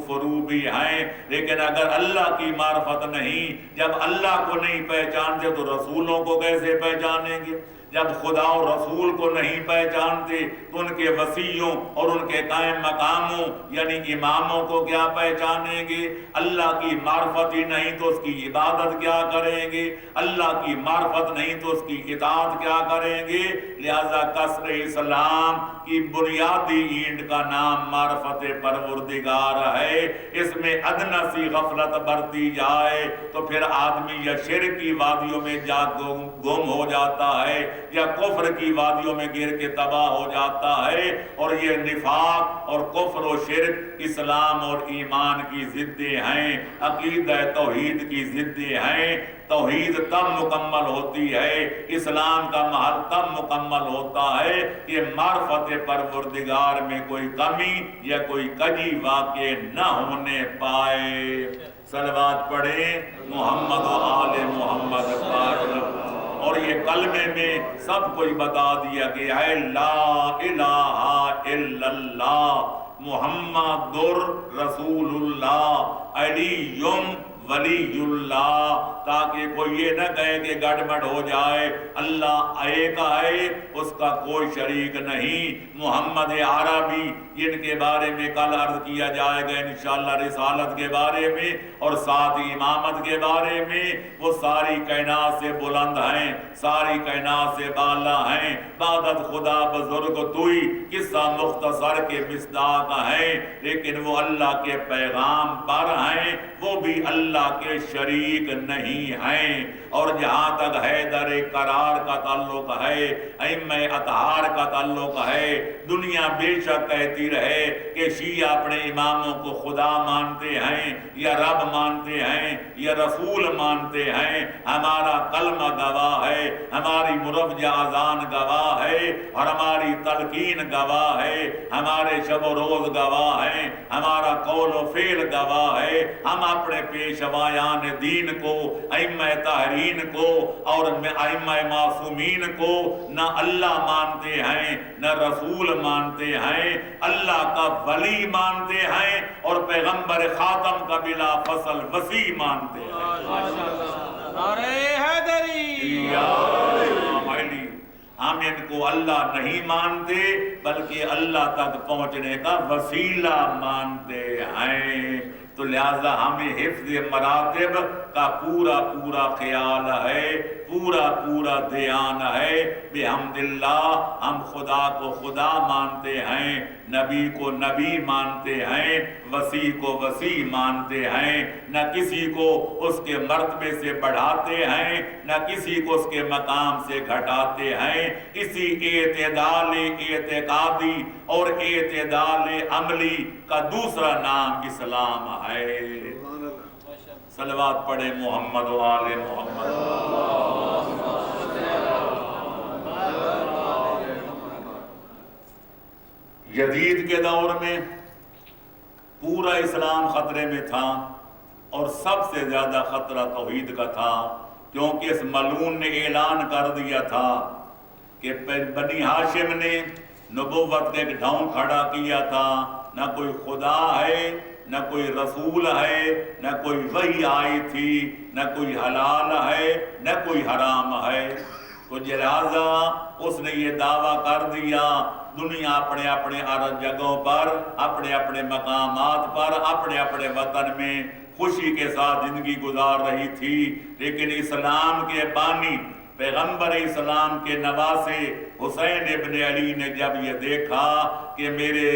فرو بھی ہیں۔ لیکن اگر اللہ کی معرفت نہیں، جب اللہ کو نہیں پہچانتے تو رسولوں کو کیسے پہچانیں گے؟ جب خدا اور رسول کو نہیں پہچانتے تو ان کے وصیوں اور ان کے قائم مقاموں یعنی اماموں کو کیا پہچانیں گے؟ اللہ کی معرفت ہی نہیں تو اس کی عبادت کیا کریں گے؟ اللہ کی معرفت نہیں تو اس کی اطاعت کیا کریں گے؟ لہذا قصر اسلام کی بنیادی اینٹ کا نام معرفت پروردگار ہے۔ اس میں ادنی سی غفلت برتی جائے تو پھر آدمی یا شرک کی وادیوں میں جا گم ہو جاتا ہے یا کفر کی وادیوں میں گر کے تباہ ہو جاتا ہے۔ اور یہ نفاق اور کفر و شرک اسلام اور ایمان کی ضدیں ہیں، عقیدہ توحید کی ضدیں ہیں۔ توحید تب مکمل ہوتی ہے، اسلام کا محل تب مکمل ہوتا ہے کہ معرفت پروردگار میں کوئی کمی یا کوئی کجی واقع نہ ہونے پائے۔ صلوات پڑھیں محمد و آل محمد پر۔ اور یہ کلمے میں سب کوئی بتا دیا کہ ہے لا الہ الا اللہ محمد رسول اللہ علی ولی اللہ، تاکہ کوئی یہ نہ کہے کہ گڑبڑ ہو جائے۔ اللہ ایک ہے، اس کا کوئی شریک نہیں۔ محمد عربی جن کے بارے میں کل عرض کیا جائے گا انشاءاللہ رسالت کے بارے میں اور ساتھ امامت کے بارے میں، وہ ساری کائنات سے بلند ہیں، ساری کائنات سے بالا ہیں۔ عبادت خدا بزرگ توئی قصہ مختصر کے مصداق ہیں، لیکن وہ اللہ کے پیغام پر ہیں، وہ بھی اللہ اللہ کے شریک نہیں ہیں۔ اور جہاں تک حیدر قرار کا تعلق ہے، ائمہ اطہار کا تعلق ہے، دنیا بے شک کہتی رہے کہ شیعہ اپنے اماموں کو خدا مانتے ہیں یا رب مانتے ہیں یا رسول مانتے ہیں، ہمارا کلمہ گواہ ہے، ہماری مرفجہ اذان گواہ ہے، اور ہماری تلقین گواہ ہے، ہمارے شب و روز گواہ ہیں، ہمارا قول و فعل گواہ ہے۔ ہم اپنے پیشوایان دین کو، ائمہ طاہرین کو اور ائمہ معصومین کو نہ اللہ مانتے ہیں نہ رسول مانتے ہیں، اللہ کا ولی مانتے ہیں اور پیغمبر خاتم کا بلا فصل وسیع مانتے ہیں۔ نعرہ حیدری! ہم ان کو اللہ نہیں مانتے بلکہ اللہ تک پہنچنے کا وسیلہ مانتے ہیں۔ تو لہذا ہمیں حفظ مراتب کا پورا خیال ہے، پورا دھیان ہے۔ بحمد اللہ ہم خدا کو خدا مانتے ہیں، نبی کو نبی مانتے ہیں، وسیع کو وسیع مانتے ہیں، نہ کسی کو اس کے مرتبے سے بڑھاتے ہیں نہ کسی کو اس کے مقام سے گھٹاتے ہیں۔ اسی اعتدال اعتقادی اور اعتدال عملی کا دوسرا نام اسلام ہے۔ صلوات پڑھے محمد و آل محمد۔ یزید کے دور میں پورا اسلام خطرے میں تھا اور سب سے زیادہ خطرہ توحید کا تھا، کیونکہ اس ملعون نے اعلان کر دیا تھا کہ بنی ہاشم نے نبوت کا ایک ڈھاؤں کھڑا کیا تھا، نہ کوئی خدا ہے نہ کوئی رسول ہے نہ کوئی وحی آئی تھی، نہ کوئی حلال ہے نہ کوئی حرام ہے۔ تو لہذا اس نے یہ دعویٰ کر دیا، دنیا اپنے اپنے جگہوں پر، اپنے اپنے مقامات پر، اپنے اپنے وطن میں خوشی کے ساتھ زندگی گزار رہی تھی، لیکن اسلام کے بانی پیغمبر اسلام کے نواسے حسین ابن علی نے جب یہ دیکھا کہ میرے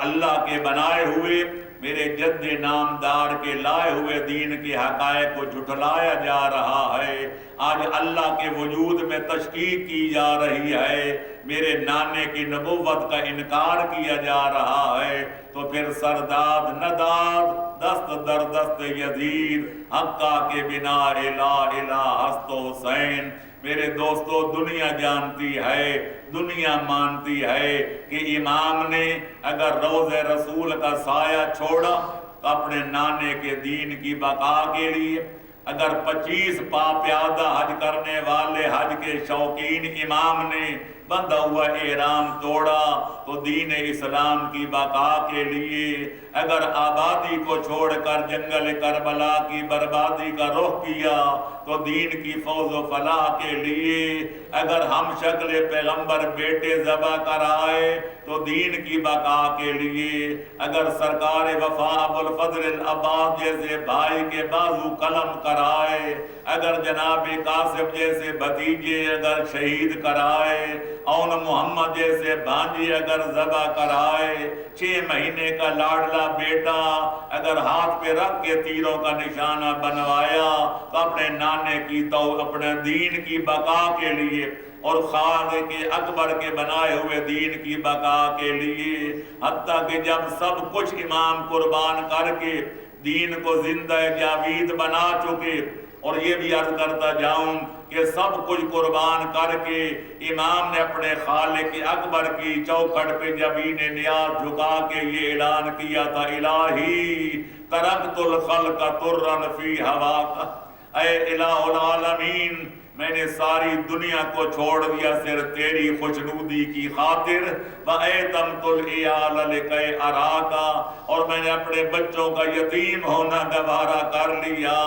اللہ کے بنائے ہوئے، میرے جد نامدار کے لائے ہوئے دین کے حقائق کو جھٹلایا جا رہا ہے، آج اللہ کے وجود میں تشکیک کی جا رہی ہے، میرے نانے کی نبوت کا انکار کیا جا رہا ہے، تو پھر سرداد نداد دست در دست یزید حقا کے بنا لا الہ ہست حسین۔ میرے دوستو، دنیا جانتی ہے، دنیا مانتی ہے کہ امام نے اگر روض رسول کا سایہ چھوڑا تو اپنے نانے کے دین کی بقا کے لیے، اگر 25 پا پیادہ حج کرنے والے حج کے شوقین امام نے بندھا ہوا احرام توڑا تو دین اسلام کی بقا کے لیے، اگر آبادی کو چھوڑ کر جنگل کربلا کی بربادی کا رخ کیا تو دین کی فوز و فلاح کے لیے، اگر ہم شکل پیغمبر بیٹے ذبح کرائے تو دین کی بقا کے لیے، اگر سرکار وفا ابوالفضل العباس جیسے بھائی کے بازو قلم کرائے، اگر جناب قاسم جیسے بھتیجے اگر شہید کرائے، اون محمد جیسے بھانجے اگر ذبح کرائے، 6 مہینے کا لاڈلا بیٹا اگر ہاتھ پہ رکھ کے تیروں کا نشانہ بنوایا تو اپنے نانے کی تو اپنے دین کی بقا کے لیے اور خالق اکبر کے بنائے ہوئے دین کی بقا کے لیے، حتیٰ کہ جب سب کچھ امام قربان کر کے دین کو زندہ جاوید بنا چکے، اور یہ بھی عرض کرتا جاؤں کہ سب کچھ قربان کر کے امام نے اپنے خالق اکبر کی چوکھٹ پہ جبین نیاز جھکا کے یہ اعلان کیا تھا، الہی ترکت الخلق ترا فی ہواک، اے الہ العالمین میں نے ساری دنیا کو چھوڑ دیا صرف تیری خوشنودی کی خاطر، وَأَيْتَمْتُ الْعِيَالَ لِكَيْ أَرَاكَ، اور میں نے اپنے بچوں کا یتیم ہونا گوارا کر لیا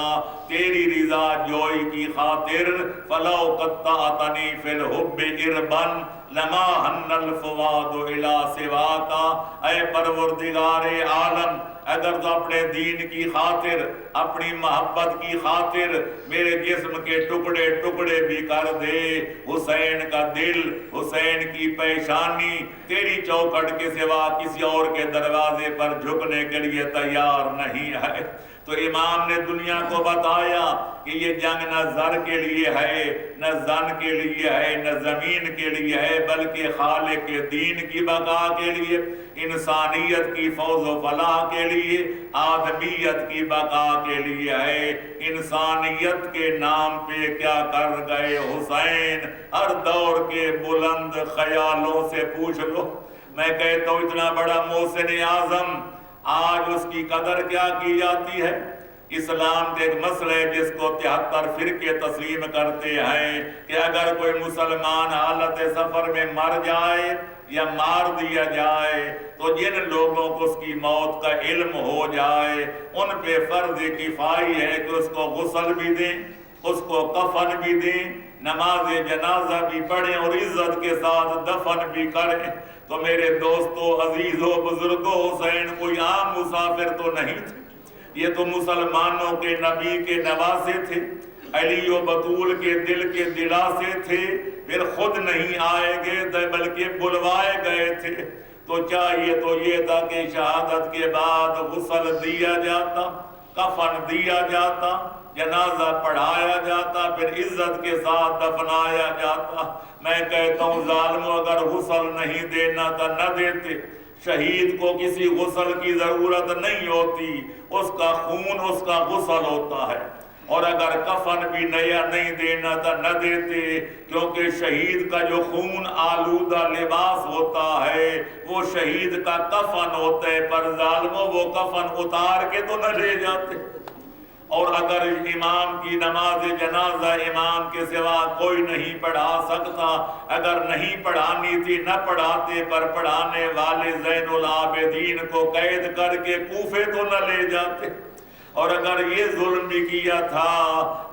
تیری رضا جوئی کی خاطر، فَلَوْ قَطَّعْتَنِي فِي الْحُبِّ إِرْبًا لَمَا حَنَّ الْفُؤَادُ إِلَىٰ سِوَاكَ، اے پروردگار عالم اگر تو اپنے دین کی خاطر، اپنی محبت کی خاطر میرے جسم کے ٹکڑے ٹکڑے بھی کر دے، حسین کا دل، حسین کی پیشانی تیری چوکھٹ کے سوا کسی اور کے دروازے پر جھکنے کے لیے تیار نہیں ہے۔ تو امام نے دنیا کو بتایا کہ یہ جنگ نہ زر کے لیے ہے، نہ زن کے لیے ہے، نہ زمین کے لیے ہے، بلکہ خالق کے دین کی بقا کے لیے، انسانیت کی فوز و فلاح کے لیے، آدمیت کی بقا کے لیے ہے۔ انسانیت کے نام پہ کیا کر گئے حسین، ہر دور کے بلند خیالوں سے پوچھ لو۔ میں کہتا ہوں اتنا بڑا محسن اعظم، آج اس کی قدر کیا کی جاتی ہے؟ اسلام کے ایک مسئلہ ہے جس کو 73 فرقے تسلیم کرتے ہیں کہ اگر کوئی مسلمان حالت سفر میں مر جائے یا مار دیا جائے تو جن لوگوں کو اس کی موت کا علم ہو جائے ان پہ فرض کفائی ہے کہ اس کو غسل بھی دیں، اس کو کفن بھی دیں، نماز جنازہ بھی پڑھیں اور عزت کے ساتھ دفن بھی کریں۔ تو میرے دوستو، عزیزو، بزرگو، حسین کوئی عام مسافر تو نہیں تھے، یہ تو مسلمانوں کے نبی کے نواسے تھے، علی و بطول کے دل کے دلاسے تھے، پھر خود نہیں آئے گئے بلکہ بلوائے گئے تھے۔ تو چاہیے تو یہ تھا کہ شہادت کے بعد غسل دیا جاتا، کفن دیا جاتا، جنازہ پڑھایا جاتا، پھر عزت کے ساتھ دفنایا جاتا۔ میں کہتا ہوں ظالموں، اگر غسل نہیں دینا تھا نہ دیتے، شہید کو کسی غسل کی ضرورت نہیں ہوتی، اس کا خون اس کا غسل ہوتا ہے۔ اور اگر کفن بھی نیا نہیں دینا تھا نہ دیتے، کیونکہ شہید کا جو خون آلودہ لباس ہوتا ہے وہ شہید کا کفن ہوتا ہے، پر ظالموں وہ کفن اتار کے تو نہ لے جاتے۔ اور اگر امام کی نماز جنازہ امام کے سوا کوئی نہیں پڑھا سکتا، اگر نہیں پڑھانی تھی نہ پڑھاتے، پر پڑھانے والے زین العابدین کو قید کر کے کوفے تو نہ لے جاتے۔ اور اگر یہ ظلم بھی کیا تھا،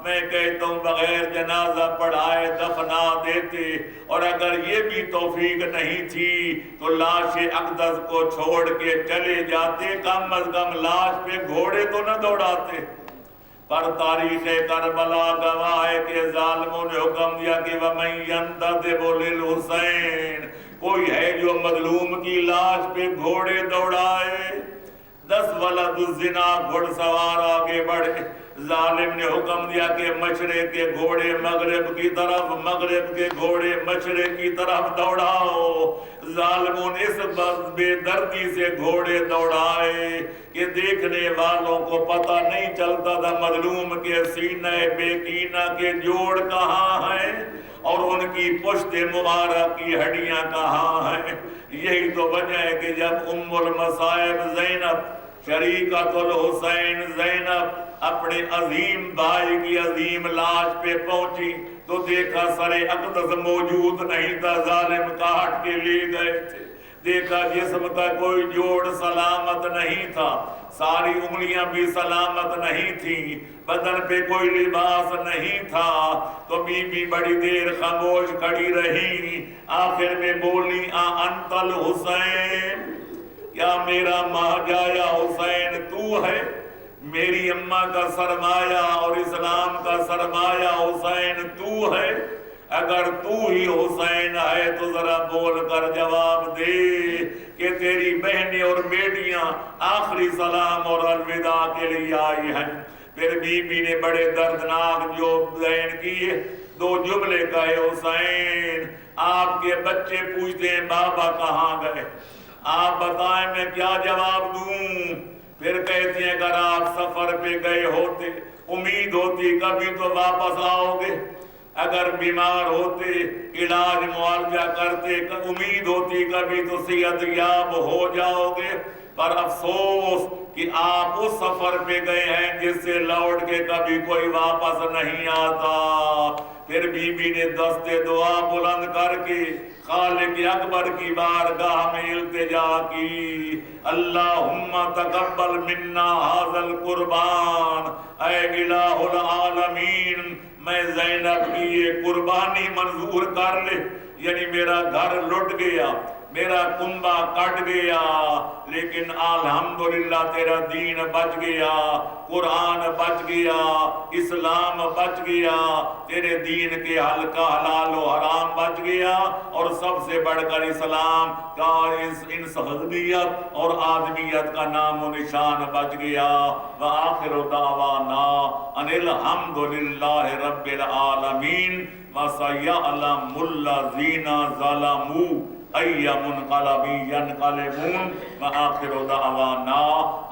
میں کہتا ہوں بغیر جنازہ پڑھائے دفنا دیتے۔ اور اگر یہ بھی توفیق نہیں تھی تو لاش اقدس کو چھوڑ کے چلے جاتے، کم از کم لاش پہ گھوڑے تو نہ دوڑاتے۔ پر تاریخ کربلا گواہ ہے کہ ظالموں نے حکم دیا کہ وَمَن يَنْتَدِبُ لِلْحُسَيْن، کوئی ہے جو مظلوم کی لاش پہ گھوڑے دوڑائے۔ 10 ولد الزنا گھڑ سوار آگے بڑھے، ظالم نے حکم دیا کہ مشرق کے گھوڑے مغرب کی طرف، مغرب کے گھوڑے مشرق کی طرف دوڑاؤ۔ ظالموں نے اس بے دردی سے گھوڑے دوڑائے کہ دیکھنے والوں کو پتہ نہیں چلتا تھا مظلوم کے سینہ بے کینہ کے جوڑ کہاں ہیں اور ان کی پشت مبارک کی ہڈیاں کہاں ہیں۔ یہی تو وجہ ہے کہ جب ام المصائب زینب شریکۃ الحسین زینب اپنے عظیم بھائی کی عظیم لاش پہ پہنچی تو دیکھا سر اقدس موجود نہیں تھا، ظالم کاٹ کے لے گئے تھے۔ دیکھا جسم کا کوئی جوڑ سلامت نہیں تھا، ساری انگلیاں بھی سلامت نہیں تھیں، بدن پہ کوئی لباس نہیں تھا۔ تو بی بی بڑی دیر خاموش کھڑی رہی، آخر میں بولی انت الحسین، کیا میرا مہجایا حسین تو ہے؟ میری اماں کا سرمایہ اور اسلام کا سرمایہ حسین تو ہے؟ اگر تو ہی حسین ہے تو ذرا بول کر جواب دے کہ تیری بہنیں اور بیٹیاں آخری سلام اور الوداع کے لیے آئی ہیں۔ پھر بی بی نے بڑے دردناک جو بیان کیے، 2 جملے کہے، حسین آپ کے بچے پوچھتے ہیں بابا کہاں گئے، آپ بتائیں میں کیا جواب دوں؟ پھر کہتے ہیں اگر آپ سفر پہ گئے ہوتے امید ہوتی کبھی تو واپس آؤ گے، اگر بیمار ہوتے علاج معالجہ کرتے امید ہوتی کبھی تو صحت یاب ہو جاؤ گے، پر افسوس کہ آپ اس سفر پہ گئے ہیں جس سے لوٹ کے کبھی کوئی واپس نہیں آتا۔ پھر بی بی نے دست دعا بلند کر کے خالق اکبر کی بارگاہ میں التجا کی، اللہم تقبل منا ھذا القربان، اے الہ العالمین میں زینب کی یہ قربانی منظور کر لے۔ یعنی میرا گھر لٹ گیا، میرا کنبہ کٹ گیا لیکن الحمدللہ تیرا دین بچ گیا، قرآن بچ گیا، اسلام بچ گیا، تیرے دین کے حلقہ حلال و حرام بچ گیا، اور سب سے بڑھ کر اسلام کا انسانیت اور آدمیت کا نام و نشان بچ گیا۔ وآخر دعوانا ان الحمد للہ رب العالمین وسیعلم الذین ظلموا ای منقلب ینقلبون وآخر دعوانا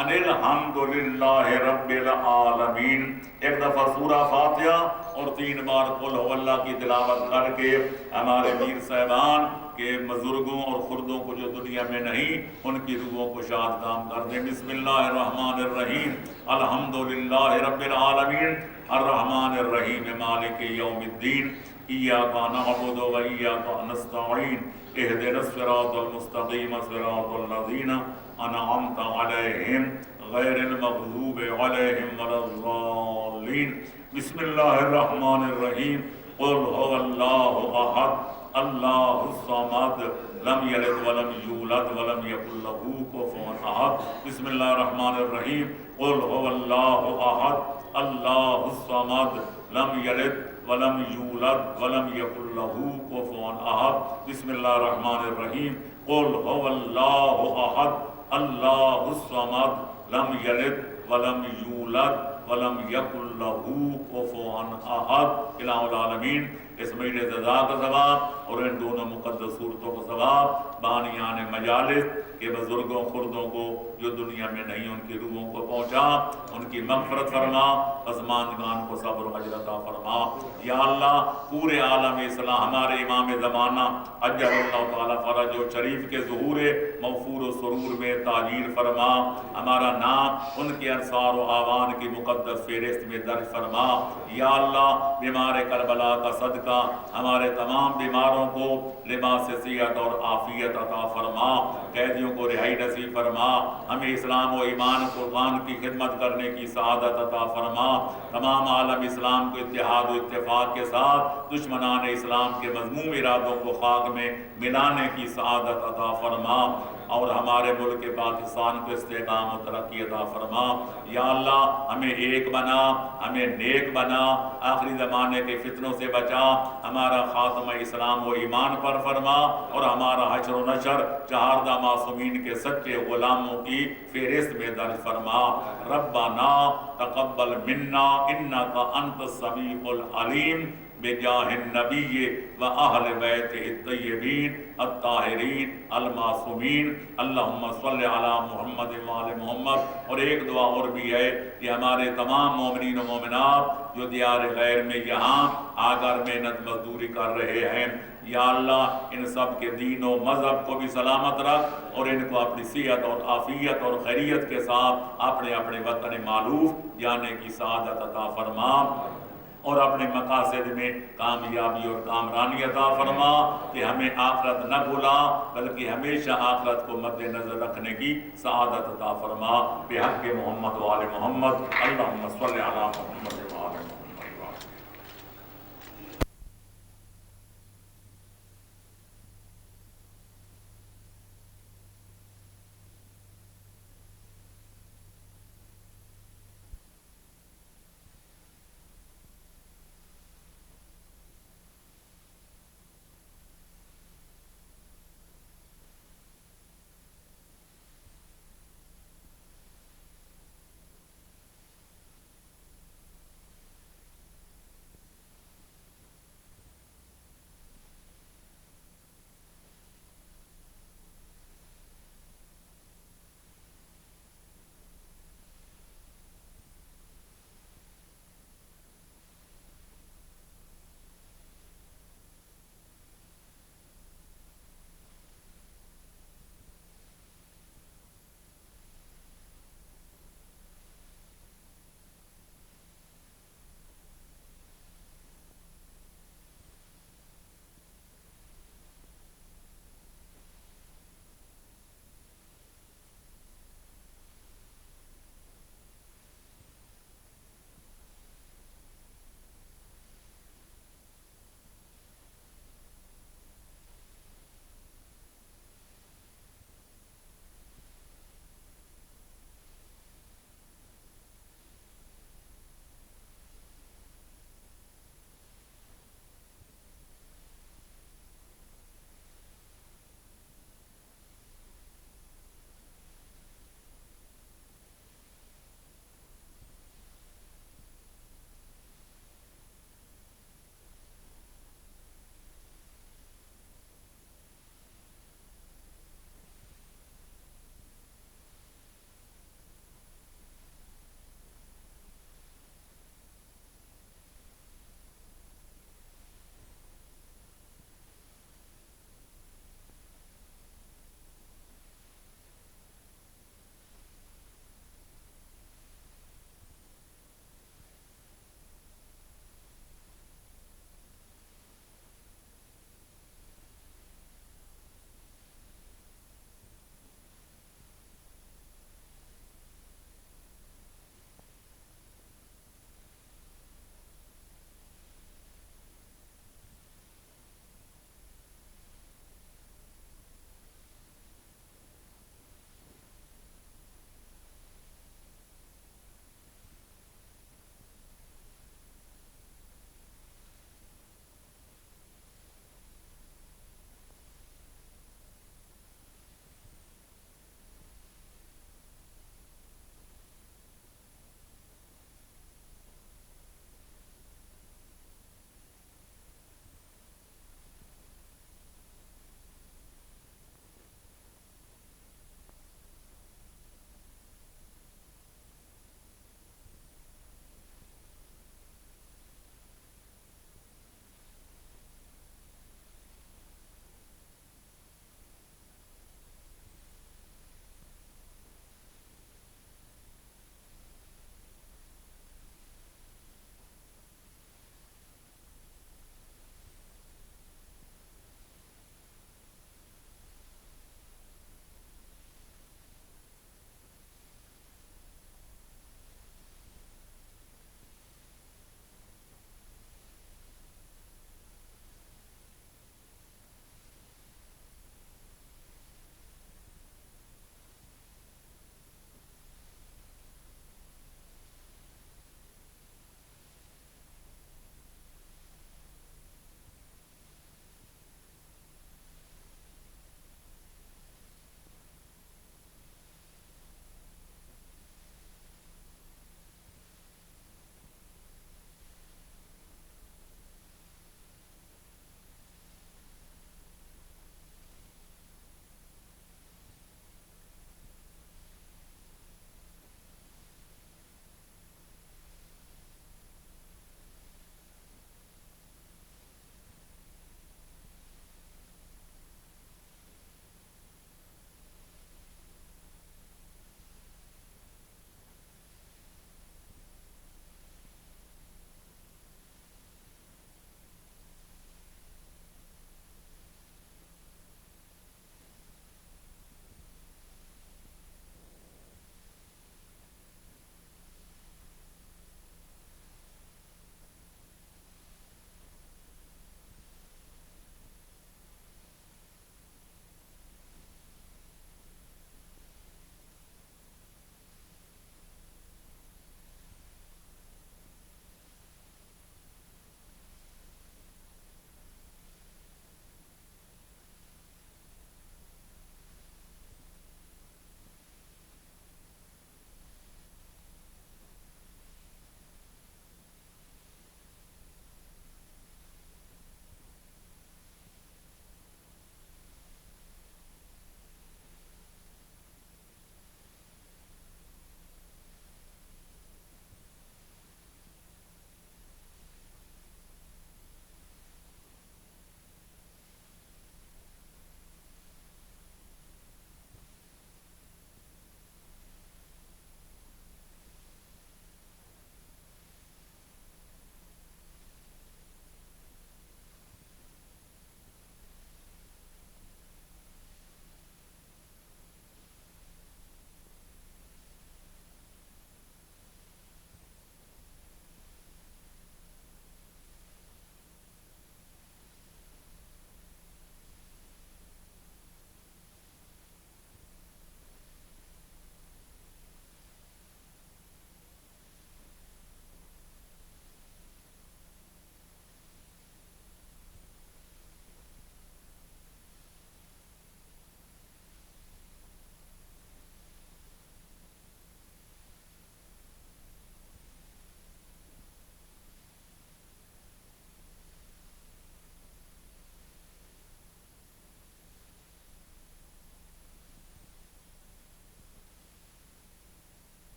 ان الحمد للہ رب العالمین۔ ایک دفعہ سورہ فاتحہ اور 3 بار قل هو اللہ کی تلاوت کر کے ہمارے پیر صاحبان کے بزرگوں اور خردوں کو جو دنیا میں نہیں ان کی روحوں کو شاد کام کر دیں۔ بسم اللہ الرحمن الرحیم، الحمدللہ رب العالمین، الرحمن الرحیم، مالک یوم الدین، ایاک نعبد و ایاک نستعین، اہدنا الصراط المستقیم، صراط الذین انعمت علیہم غیر المغضوب علیہم ولا الضالین۔ بسم اللہ الرحمن الرحیم، قل هو اللہ احد اللہ الصمد لم یلد ولم یولد ولم یکن له کفوا احد۔ بسم اللہ الرحمن الرحیم، قل هو اللہ احد اللہ الصمد لم یلد ولم یولد ولم یکن له کفوا احد۔ بسم اللہ الرحمن الرحیم، قل هو اللہ احد اللہ الصمد لم یلد ولم یولد ولم یکن له کفوا احد۔ الہ العالمین اس مہینے رضا کا ثواب اور ان دونوں مقدس صورتوں کا ثواب بانیان مجالس کے بزرگوں خردوں کو جو دنیا میں نہیں ان کی روحوں کو پہنچا، ان کی مغفرت فرما، پسماندگان کو صبر و اجر عطا فرما۔ یا اللہ پورے عالم اسلام ہمارے امام زمانہ اجل اللہ تعالیٰ فرج و شریف کے ظہور موفور و سرور میں تاجیر فرما، ہمارا نام ان کے انصار و آوان کی مقدس فہرست میں درج فرما۔ یا اللہ بیمار کربلا کا صدقہ ہمارے تمام بیماروں کو لباس صحت اور عافیت عطا فرما، قیدیوں کو رہائی نصیب فرما، ہمیں اسلام و ایمان قربان کی خدمت کرنے کی سعادت عطا فرما، تمام عالم اسلام کو اتحاد و اتفاق کے ساتھ دشمنان اسلام کے مذموم ارادوں کو خاک میں ملانے کی سعادت عطا فرما، اور ہمارے ملک پاکستان کو استحکام و ترقی عطا فرما۔ یا اللہ ہمیں ایک بنا، ہمیں نیک بنا، آخری زمانے کے فتنوں سے بچا، ہمارا خاتمہ اسلام و ایمان پر فرما، اور ہمارا حشر و نشر چہاردہ معصومین کے سچے غلاموں کی فہرست میں درج فرما۔ ربنا تقبل منا انک انت السمیع العلیم بجاہ النبی و اہل بیتہ الطیبین الطاہرین المعصومین، اللہم صلی علی محمد و آل محمد۔ اور ایک دعا اور بھی ہے کہ ہمارے تمام مومنین و مومنات جو دیار غیر میں یہاں آ کر محنت مزدوری کر رہے ہیں، یا اللہ ان سب کے دین و مذہب کو بھی سلامت رکھ، اور ان کو اپنی صحت اور عافیت اور خیریت کے ساتھ اپنے اپنے وطن معلوف جانے کی سعادت عطا فرما، اور اپنے مقاصد میں کامیابی اور کامرانی عطا فرما، کہ ہمیں آخرت نہ بھلا بلکہ ہمیشہ آخرت کو مد نظر رکھنے کی سعادت عطا فرما۔ بحق محمد و آل محمد، اللہم صلی علی محمد۔